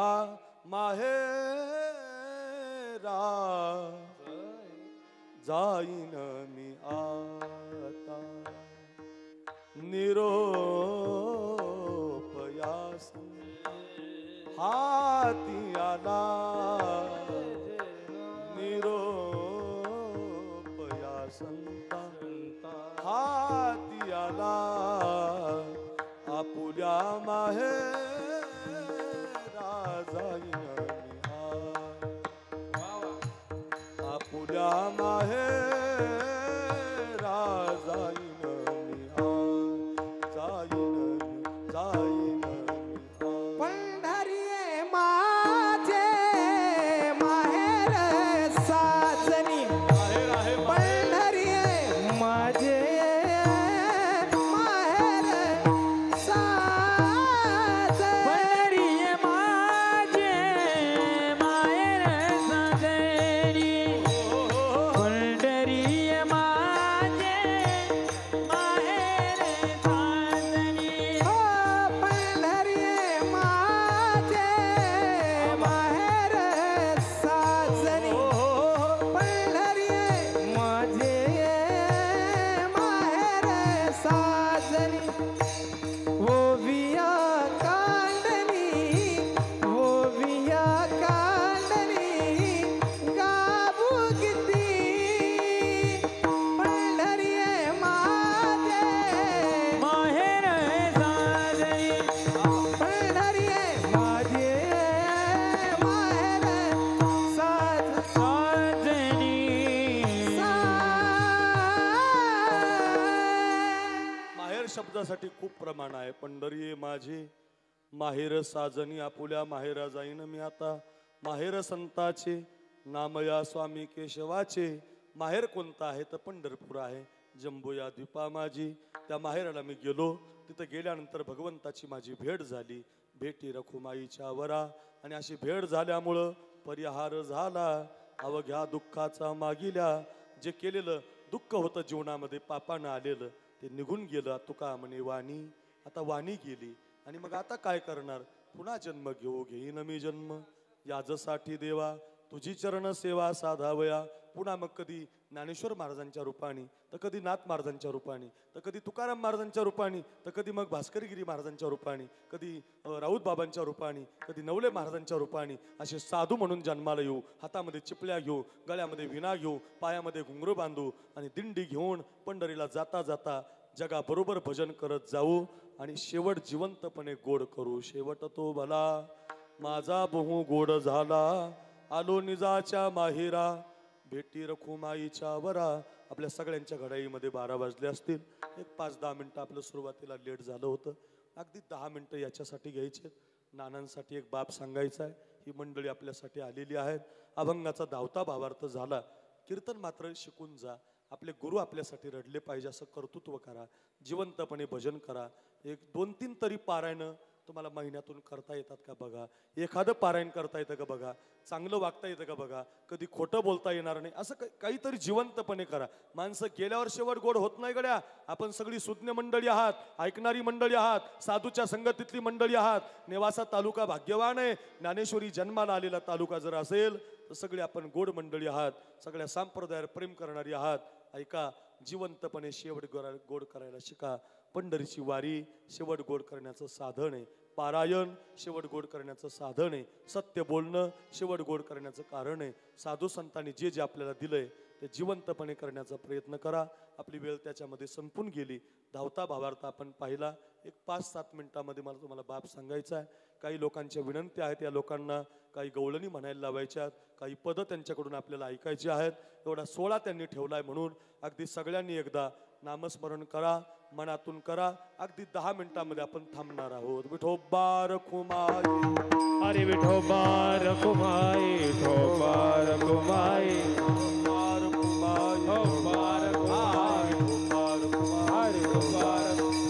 माहेरा, जाईन मी आता निरोपयास हाती आला, निरोपयासंता हाती आला, आपुल्या माहेरा जाईन मी आपुल्या माहेरा जाईन मी जाईन पंढरी माझे माहेर साजनी, पंढरी माझे माहेर साजनी, पंढरी माझे माहेर साजरी, पंढरी याच्यासाठी खूप प्रमाण आहे. पंढरी माझी माहेर साजनी, आपुल्या माहेरा जाईन मी आता. माहेर संताचे नाम या स्वामी केशवाचे. माहेर कोणता आहे तर पंढरपूर आहे. जंबो या द्वीपा माझी. त्या माहेराला मी गेलो. तिथं गेल्यानंतर भगवंताची माझी भेट झाली. भेटी रखुमाईच्या वरा. आणि अशी भेट झाल्यामुळं परिहार झाला अवघ्या दुःखाचा मागिल्या. जे केलेलं दुःख होतं जीवनामध्ये, पापानं आलेलं, ते निघून गेलं. तुका म्हणे वाणी. आता वाणी गेली आणि मग आता काय करणार? पुन्हा जन्म घेईन मी जन्म. याजसाठी देवा तुझी चरण सेवा साधावया. पुन्हा मग कधी ज्ञानेश्वर महाराजांच्या रूपाने, तर कधी नाथ महाराजांच्या रूपाने, तर कधी तुकाराम महाराजांच्या रूपाने, तर कधी मग भास्करगिरी महाराजांच्या रूपाने, कधी राऊत बाबांच्या रूपाने, कधी नवले महाराजांच्या रूपाने असे साधू म्हणून जन्माला येऊ. हातामध्ये चिपल्या घेऊ, गळ्यामध्ये विणा घेऊ, पायामध्ये घुंगरू बांधू आणि दिंडी घेऊन पंढरीला जाता जाता जगाबरोबर भजन करत जाऊ आणि शेवट जिवंतपणे गोड करू. शेवट तो भला माझा बहु गोड झाला. आलो निजाच्या माहेरा. भेटी रखुमाईच्या वरा. आपल्या सगळ्यांच्या घडाईमध्ये 12 वाजले असतील. एक 5-10 मिनटं आपलं सुरुवातीला लेट झालं होतं. अगदी 10 मिनटं याच्यासाठी घ्यायचे. नानांसाठी एक बाब सांगायचा आहे. ही मंडळी आपल्यासाठी आलेली आहेत. अभंगाचा धावता भावार्थ झाला. कीर्तन मात्र शिकून जा. आपले गुरु आपल्यासाठी रडले पाहिजे असं कर्तृत्व करा. जिवंतपणे भजन करा. एक 2-3 तरी पारायण तुम्हाला महिन्यातून करता येतात का बघा. एखादं पारायण करता येतं का बघा. चांगलं वागता येतं का बघा. कधी खोटं बोलता येणार नाही असं काहीतरी जिवंतपणे करा. माणसं गेल्यावर शेवट गोड होत नाही गड्या. आपण सगळी सुज्ञ मंडळी आहात, ऐकणारी मंडळी आहात, साधूच्या संगतीतली मंडळी आहात. नेवासा तालुका भाग्यवान आहे. ज्ञानेश्वरी जन्माला आलेला तालुका जर असेल तर सगळे आपण गोड मंडळी आहात. सगळ्या संप्रदायावर प्रेम करणारी आहात. ऐका, जिवंतपणे शेवट गोड करायला शिका. पंढरीची वारी शेवट गोड करण्याचं साधन आहे. पारायण शेवट गोड करण्याचं साधन आहे. सत्य बोलणं शेवट गोड करण्याचं कारण आहे. साधू संतांनी जे जे आपल्याला दिलंय ते जिवंतपणे करण्याचा प्रयत्न करा. आपली वेळ त्याच्यामध्ये संपून गेली. धावता भावार्थ आपण पाहिला. एक 5-7 मिनिटामध्ये मला तुम्हाला बाब सांगायचा आहे. काही लोकांच्या विनंत्या आहेत. या लोकांना काही गवळणी म्हणायला लावायच्या आहेत. काही पदं त्यांच्याकडून आपल्याला ऐकायची आहेत. एवढा 16 त्यांनी ठेवलाय. म्हणून अगदी सगळ्यांनी एकदा नामस्मरण करा, मनातून करा. अगदी 10 मिनिटांमध्ये आपण थांबणार आहोत. विठोबा रखुमाई. अरे विठोबा रखुमाई. विठोबा रखुमाई. विठोबा रखुमाई. विठोबा रखुमाई. विठोबा रखुमाई. विठोबा रखुमाई.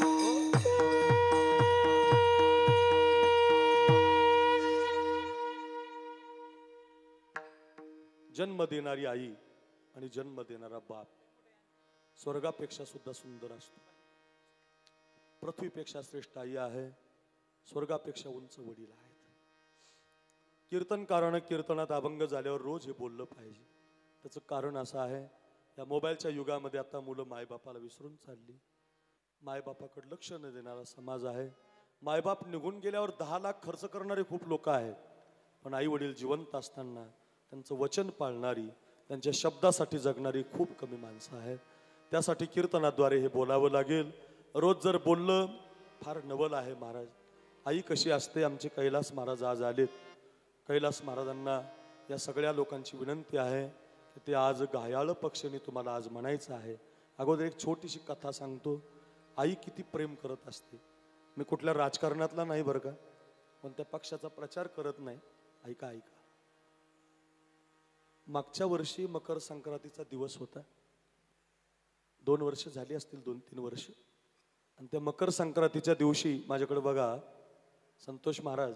जन्म देणारी आई आणि जन्म देणारा बाप स्वर्गापेक्षा सुद्धा सुंदर असतो. पृथ्वीपेक्षा श्रेष्ठ आई आहे. स्वर्गापेक्षा उंच वडील आहेत. कीर्तनकारानं कीर्तनात अभंग झाल्यावर रोज हे बोललं पाहिजे. त्याचं कारण असं आहे, या मोबाईलच्या युगामध्ये आता मुलं मायबापाला विसरून चालली. मायबापाकडे लक्ष न देणारा समाज आहे. मायबाप निघून गेल्यावर 10 लाख खर्च करणारे खूप लोक आहेत. पण आई वडील जिवंत असताना त्यांचं वचन पाळणारी, त्यांच्या शब्दासाठी जगणारी खूप कमी माणसं आहेत. त्यासाठी कीर्तनाद्वारे हे बोलावं लागेल. रोज जर बोललं फार नवल आहे. महाराज, आई कशी असते. आमचे कैलास महाराज आज आलेत. कैलास महाराजांना या सगळ्या लोकांची विनंती आहे की ते आज घायाळ पक्षाने तुम्हाला आज म्हणायचं आहे. अगोदर एक छोटीशी कथा सांगतो. आई किती प्रेम करत असते. मी कुठल्या राजकारणातला नाही बरं का, कोणत्या पक्षाचा प्रचार करत नाही. ऐका ऐका. मागच्या वर्षी मकर संक्रांतीचा दिवस होता. 2 वर्ष झाली असतील, 2-3 वर्ष. आणि त्या मकर संक्रांतीच्या दिवशी माझ्याकडे बघा, संतोष महाराज,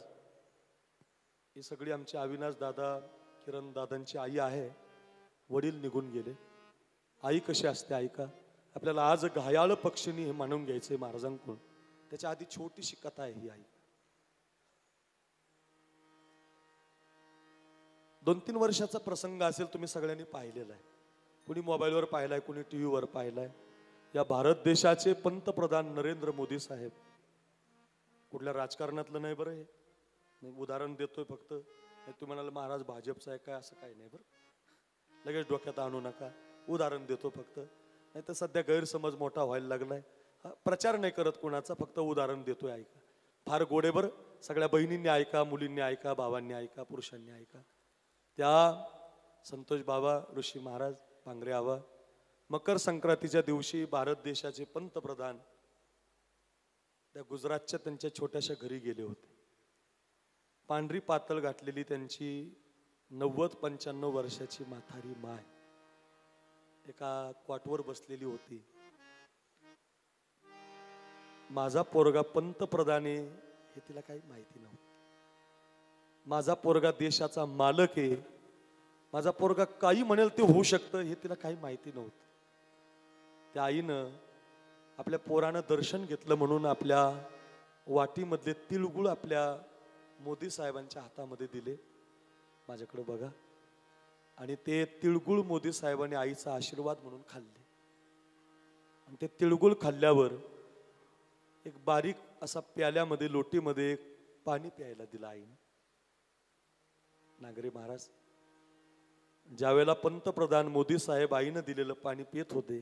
ही सगळी आमची अविनाश दादा, किरण दादांची आई आहे. वडील निघून गेले. आई कशी असते ऐका. आपल्याला आज घायाळ पक्षिणी हे मानून घ्यायचंय महाराजांकडून. त्याच्या आधी छोटीशी कथा आहे ही. आई 2-3 वर्षाचा प्रसंग असेल, तुम्ही सगळ्यांनी पाहिलेला आहे. कुणी मोबाईलवर पाहिलाय, कुणी टीव्हीवर पाहिलाय. या भारत देशाचे पंतप्रधान नरेंद्र मोदी साहेब, कुठल्या राजकारणातलं नाही बरं. हे उदाहरण देतोय फक्त. तुम्ही म्हणाल महाराज भाजपचा आहे काय, असं काही नाही बरं. लगेच डोक्यात आणू नका. उदाहरण देतो फक्त. नाही तर सध्या गैरसमज मोठा व्हायला लागलाय. प्रचार नाही करत कोणाचा, फक्त उदाहरण देतोय. ऐका, फार गोडे बरं. सगळ्या बहिणींनी ऐका, मुलींनी ऐका, भावांनी ऐका, पुरुषांनी ऐका. त्या संतोष बाबा ऋषी महाराज पांगरे आवा, मकर संक्रांतीच्या दिवशी भारत देशाचे पंतप्रधान त्या गुजरातच्या त्यांच्या छोट्याशा घरी गेले होते. पांढरी पातळ घातलेली त्यांची 90-95 वर्षाची म्हातारी माय एका क्वाटवर बसलेली होती. माझा पोरगा पंतप्रधान आहे हे तिला काही माहिती नव्हतं. माझा पोरगा देशाचा मालक आहे, माझा पोरगा काही म्हणेल ते होऊ शकतं हे तिला काही माहिती नव्हतं. त्या आईनं आपल्या पोरानं दर्शन घेतलं म्हणून आपल्या वाटीमधले तिळगुळ आपल्या मोदी साहेबांच्या हातामध्ये दिले. माझ्याकडे बघा. आणि ते तिळगुळ मोदी साहेबांनी आईचा आशीर्वाद म्हणून खाल्ले. आणि ते तिळगुळ खाल्ल्यावर एक बारीक असा प्याल्यामध्ये लोटीमध्ये पाणी प्यायला दिलं आईनं. नागरे महाराज, ज्यावेळेला पंतप्रधान मोदी साहेब आईनं दिलेलं पाणी पित होते,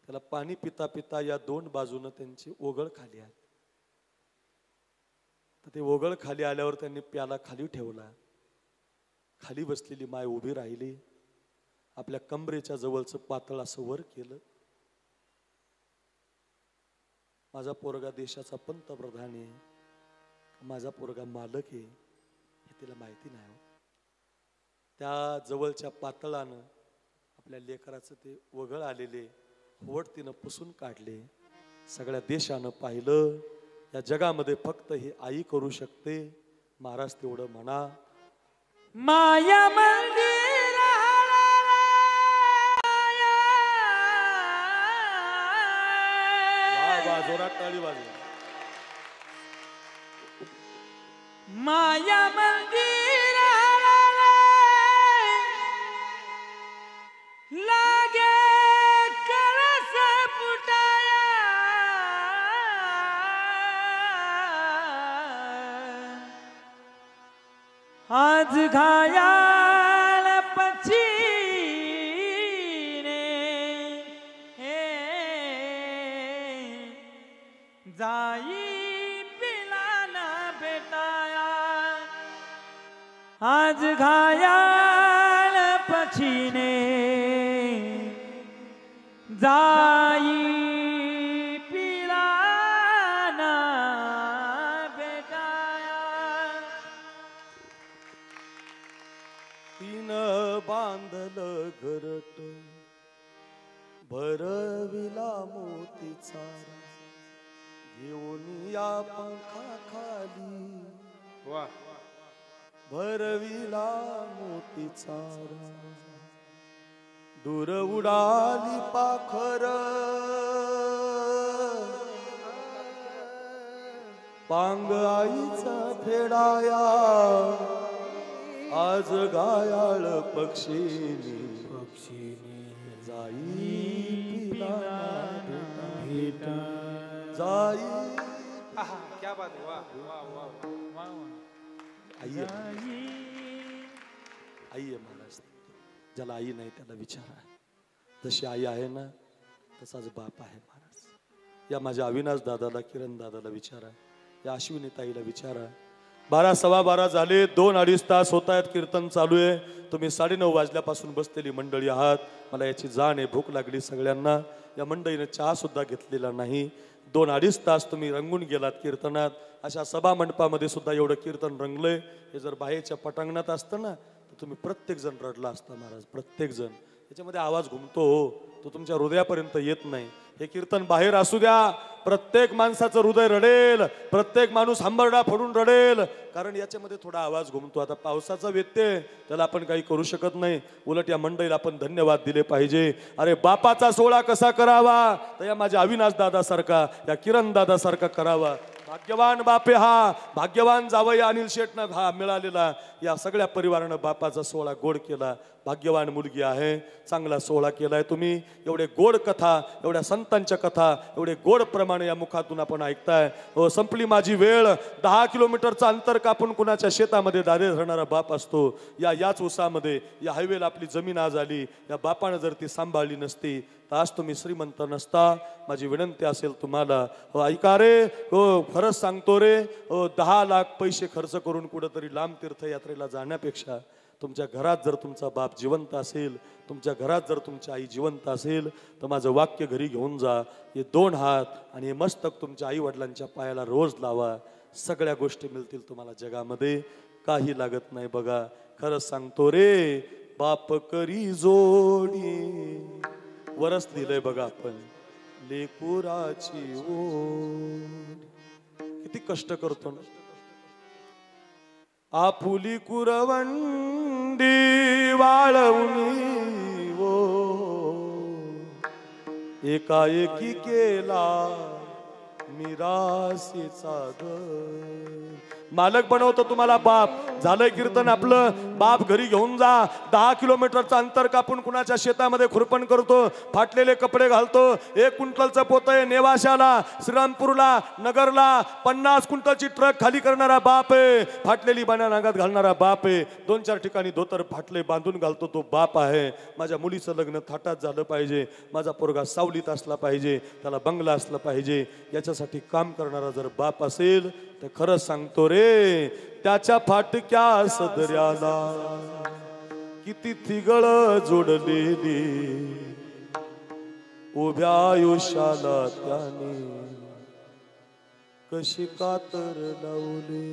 त्याला पाणी पिता पिता या दोन बाजूनं त्यांची ओघळ खाली आली. तर ते ओघळ खाली आल्यावर त्यांनी प्याला खाली ठेवला. खाली बसलेली माय उभी राहिली, आपल्या कमरेच्या जवळचं पातळ असं वर केलं. माझा पोरगा देशाचा पंतप्रधान आहे, माझा पोरगा मालक आहे हे तिला माहिती नाही. त्या जवळच्या पातळानं आपल्या लेकराचं ते वगळ आलेले होड तिनं पुसून काढले. सगळ्या देशानं पाहिलं, या जगामध्ये फक्त ही आई करू शकते. महाराज तेवढं म्हणा. माया मंदिर जोरात टाळी वाजवा. माया मंदिर लागे कळस फुटाया आज घायाळ पक्षीने जाई पिला ना बेटाया आज घायाळ पक्षीने जाई पिला ना बेटाया. तीन बांधलं घरट भरविला मोतीचा घेऊन या पंखा खाली वा भरविला मोतीचा दूर उडाली पाखर पांग आईचा फेडाया आज गायाळ पक्षीने जाई पिला भेटा जाई. क्या बात है. वाह वाह वाह. आई आहे महाराज. ज्याला आई नाही त्याला विचारा. जशी आई आहे ना तसाच बाप आहे महाराज. या माझ्या अविनाश दादाला, किरण दादाला विचारा, या अश्विनी ताईला विचारा. 12 सव्वा 12 झाले. 2-2.5 तास होत आहेत. कीर्तन चालू आहे. तुम्ही 9:30 वाजल्यापासून बसलेली मंडळी आहात. मला याची जाण आहे, भूक लागली सगळ्यांना. या मंडळीने चहा सुद्धा घेतलेला नाही. 2-2.5 तास तुम्ही रंगून गेलात कीर्तनात. अशा सभा मंडपामध्ये सुद्धा एवढं कीर्तन रंगलंय. हे जर बाहेरच्या पटांगणात असतं ना तर तुम्ही प्रत्येक जण रडला असता महाराज. प्रत्येक जण. याच्यामध्ये आवाज घुमतो हो, तो तुमच्या हृदयापर्यंत येत नाही. हे कीर्तन बाहेर असू द्या, प्रत्येक माणसाचं हृदय रडेल, प्रत्येक माणूस हंबरडा फोडून रडेल, कारण याच्यामध्ये थोडा आवाज घुमतो. आता पावसाचा व्यत्यय, त्याला आपण काही करू शकत नाही. उलट या मंडळीला आपण धन्यवाद दिले पाहिजे. अरे बापाचा सोहळा कसा करावा तर या माझ्या अविनाश दादासारखा, या किरण दादासारखा करावा. भाग्यवान बापे हा, भाग्यवान जावई अनिल शेटनं हा मिळालेला. या सगळ्या परिवारानं बापाचा सोहळा गोड केला. भाग्यवान मुलगी आहे, चांगला सोहळा केलाय तुम्ही. एवढे गोड कथा, एवढ्या संतांच्या कथा, एवढे गोड प्रमाणे या मुखातून आपण ऐकताय. संपली माझी वेळ. 10 किलोमीटरचं अंतर कापून कुणाच्या शेतामध्ये दारे धरणारा बाप असतो. याच उसामध्ये या हायवेला आपली जमीन आज आली. या बापानं जर ती सांभाळली नसती तर आज तुम्ही श्रीमंत नसता. माझी विनंती असेल तुम्हाला, हो ऐका रे, हो खरंच सांगतो रे, हो 10 लाख पैसे खर्च करून कुठंतरी लांब तीर्थयात्रेला जाण्यापेक्षा तुमच्या घरात जर तुमचा बाप जिवंत असेल, तुमच्या घरात जर तुमची आई जिवंत असेल, तर माझं वाक्य घरी घेऊन जा. हे 2 हात आणि हे मस्तक तुमच्या आई वडिलांच्या पायाला रोज लावा. सगळ्या गोष्टी मिळतील तुम्हाला जगामध्ये, काही लागत नाही. बघा खरंच सांगतो रे, बाप करी जोडी. वरच लिहिलंय बघा आपण, लेकुराची ओढ. किती कष्ट करतो ना. आपुली कुरवंडी वाळवणी वो, एकाएकी केला मिरासीचा घर. मालक बनवतो तुम्हाला बाप. झालंय कीर्तन आपलं. बाप घरी घेऊन जा. 10 किलोमीटरचं अंतर कापून कुणाच्या शेतामध्ये खुरपण करतो, फाटलेले कपडे घालतो. 1 क्विंटलचं पोतं नेवाशाला, श्रीरामपूरला, नगरला 50 क्विंटलची ट्रक खाली करणारा बाप आहे. फाटलेली बाण्या नागात घालणारा बाप आहे. 2-4 ठिकाणी धोतर फाटले बांधून घालतो तो बाप आहे. माझ्या मुलीचं लग्न थाटात झालं पाहिजे, माझा पोरगा सावलीत असला पाहिजे, त्याला बंगला असला पाहिजे, याच्यासाठी काम करणारा जर बाप असेल तर खरंच सांगतो रे, त्याच्या फाटक्या सदऱ्याला किती तिगळ जोडलेली, उभ्या आयुष्याला त्याने कशी कातर लावली.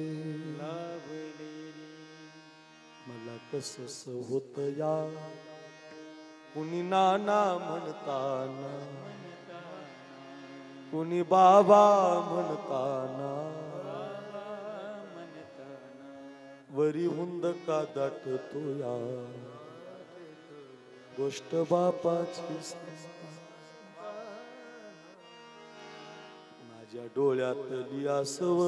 मला कसस होत या कुणी नाना म्हणताना, कुणी बाबा म्हणताना, वरी हुंद का दाटतो या गोष्ट बापाची. माझ्या डोळ्यातली आसव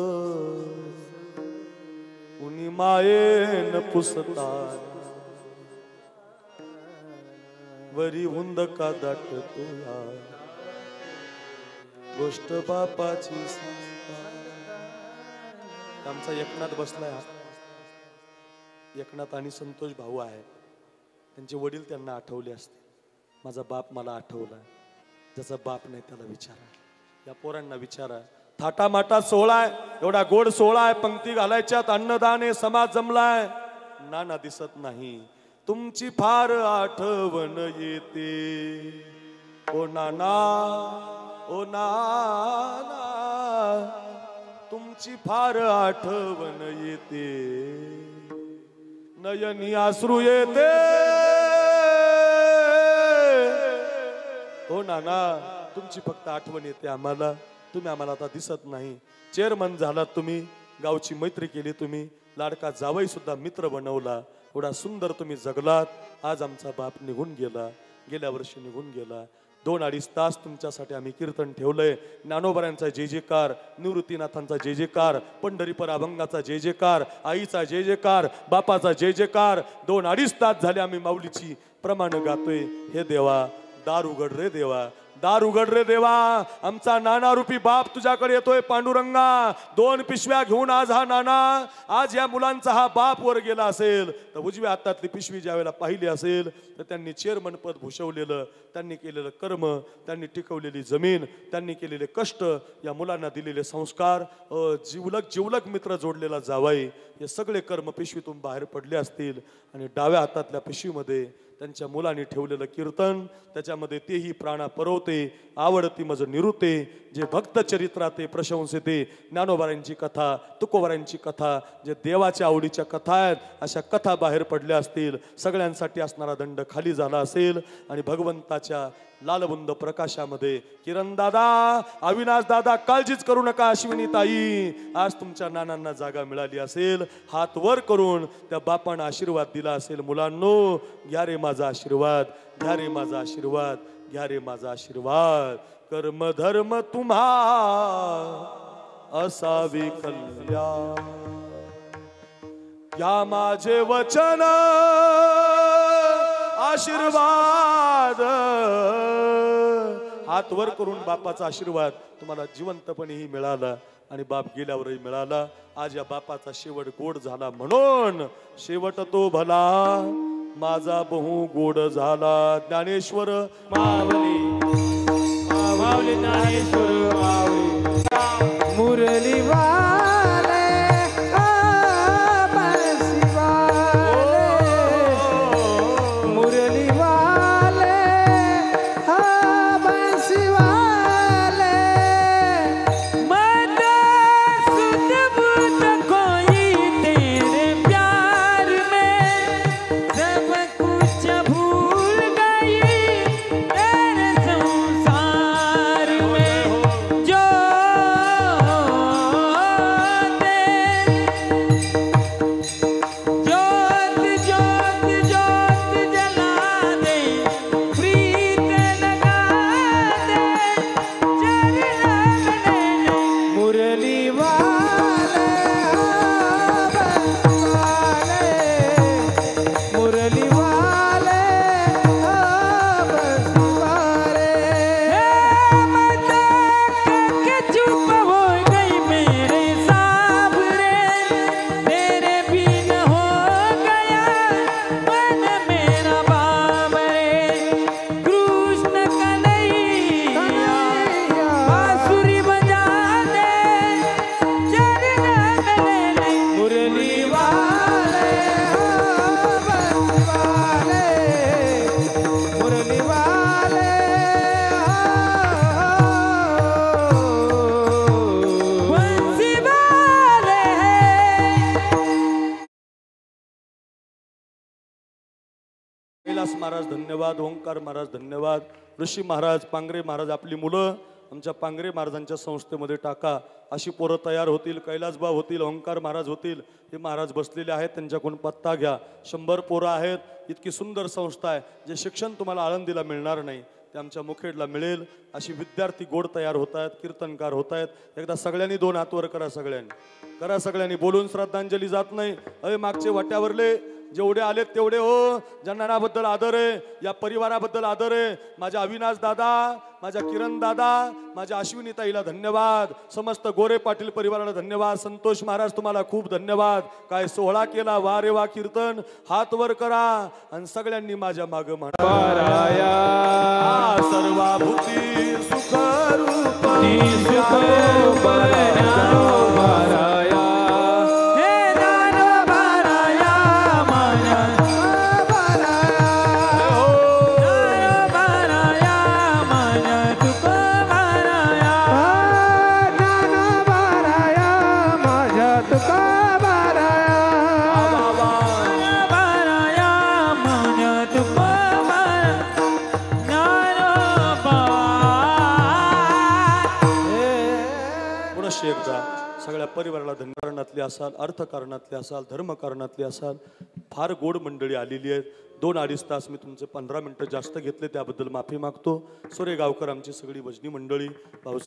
कुणी मायेन पुसता, वरी हुंद का दाटतो या गोष्ट बापाची. आमचा एकनाथ बसलाय. एकनाथ आणि संतोष भाऊ आहे. त्यांचे वडील त्यांना आठवले असते. माझा बाप मला आठवला. ज्याचा बाप नाही त्याला विचारा, या पोरांना विचारा. थाटामाटात सोहळा आहे, एवढा गोड सोहळा आहे, पंक्ती घालायच्यात, अन्नदान आहे, समाज जमलाय. नाना दिसत नाही. तुमची फार आठवण येते ओ नाना, ओ नाना, तुमची फार आठवण येते, नयनी आसरू येते. हो नाना, तुमची फक्त आठवण येते आम्हाला. तुम्ही आम्हाला आता दिसत नाही. चेअरमन झालात तुम्ही, गावची मैत्री केली तुम्ही, लाडका जावई सुद्धा मित्र बनवला, एवढा सुंदर तुम्ही जगलात. आज आमचा बाप निघून गेला, गेल्या वर्षी निघून गेला. 2-2.5 तास तुमच्यासाठी आम्ही कीर्तन ठेवलंय. ज्ञानोबरांचा जय जयकार, निवृत्तीनाथांचा जय जयकार, पंढरीपर अभंगाचा जय जयकार, आईचा जय जयकार, बापाचा जय जयकार. 2-2.5 तास झाले आम्ही माऊलीची प्रमाण गातोय. हे देवा, दार उघड रे देवा, दार उघड रे देवा. आमचा नाना रूपी बाप तुझ्याकडे येतोय पांडुरंगा. 2 पिशव्या घेऊन आज हा नाना, आज या मुलांचा हा बाप वर गेला असेल तर उजव्या हातातली पिशवी ज्यावेळेला पाहिली असेल तर त्यांनी चेअरमन पद भूषवलेलं, त्यांनी केलेलं कर्म, त्यांनी टिकवलेली जमीन, त्यांनी केलेले कष्ट, या मुलांना दिलेले संस्कार, जिवलक मित्र जोडलेला जावाई, हे सगळे कर्म पिशवीतून बाहेर पडले असतील. आणि डाव्या हातातल्या पिशवीमध्ये त्यांच्या मुलांनी ठेवलेलं कीर्तन, त्याच्यामध्ये तेही प्राणा परवते, आवडती मज निरुते, जे भक्त चरित्राते प्रशंसिते, ज्ञानोबारांची कथा, तुकोबारांची कथा, जे देवाच्या आवडीच्या कथा आहेत, अशा कथा बाहेर पडल्या असतील. सगळ्यांसाठी असणारा दंड खाली झाला असेल. आणि भगवंताच्या लालबुंद प्रकाशामध्ये किरण दादा, अविनाश दादा, काळजीच करू नका अश्विनी ताई, आज तुमच्या नानांना जागा मिळाली असेल. हात वर करून त्या बापानं आशीर्वाद दिला असेल. मुलांनो, घ्या रे माझा आशीर्वाद, घ्या रे माझा आशीर्वाद, घ्या रे माझा आशीर्वाद. कर्म धर्म तुम्हा असावे कल्याण, घ्या माझे वचन आशीर्वाद. हात वर करून बापाचा आशीर्वाद तुम्हाला जिवंतपणेही मिळाला आणि बाप गेल्यावरही मिळाला. आज या बापाचा शेवट गोड झाला, म्हणून शेवट तो भला माझा बहु गोड झाला. ज्ञानेश्वर मावली. माऊली ज्ञानेश्वर माऊली मुरली वाले बंसी वाले मुरली वाले बंसी वाले मत सुध बुध कोई तेरे प्यार में सब कुछ भूल गई तेरे संसार में जो ज्योत ज्योत ज्योत जला दे प्रीत लगा दे चरण में मुरली वाले बंसी वाले मुरली वाले बंसी वाले मत के चुप हो गई मेरे साबरे तेरे बिन हो गया मन मेरा बाबरे कृष्ण कन्हैया बांसुरी बजा दे चरण में ले मुरली वाले बंसी वाले मुरली वाले बंसी वाले कैलास महाराज धन्यवाद, ओंकार महाराज धन्यवाद, ऋषी महाराज, पांगरे महाराज, आपली मुलं आमच्या पांगरे महाराजांच्या संस्थेमध्ये टाका. अशी पोरं तयार होतील, कैलासबाब होतील, ओंकार महाराज होतील. हे महाराज बसलेले आहेत, त्यांच्याकडून पत्ता घ्या. 100 पोरं आहेत. इतकी सुंदर संस्था आहे. जे शिक्षण तुम्हाला आळंदीला मिळणार नाही ते आमच्या मुखेडला मिळेल. अशी विद्यार्थी गोड तयार होत आहेत, कीर्तनकार होत आहेत. एकदा सगळ्यांनी 2 हात वर करा, सगळ्यांनी बोलून श्रद्धांजली जात नाही. अरे मागचे वाट्यावरले जेवढे आलेत तेवढे हो. ज्यांनाबद्दल आदर आहे, या परिवाराबद्दल आदर आहे. माझ्या अविनाश दादा, माझ्या किरण दादा, माझ्या अश्विनी ताईला धन्यवाद. समस्त गोरे पाटील परिवाराला धन्यवाद. संतोष महाराज तुम्हाला खूप धन्यवाद. काय सोहळा केला, वा रे वा. कीर्तन हात वर करा आणि सगळ्यांनी माझ्या माग म्हणा, सर्वाभूती सुख रूप एकदा सगळ्या परिवाराला धर्मकारणातले असाल, अर्थकारणातले असाल, धर्मकारणातले असाल. फार गोड मंडळी आलेली आहेत. 2-2.5 तास मी तुमचे 15 मिनिटं जास्त घेतले त्याबद्दल माफी मागतो. सोरेगावकर आमची सगळी भजनी मंडळी, भाऊ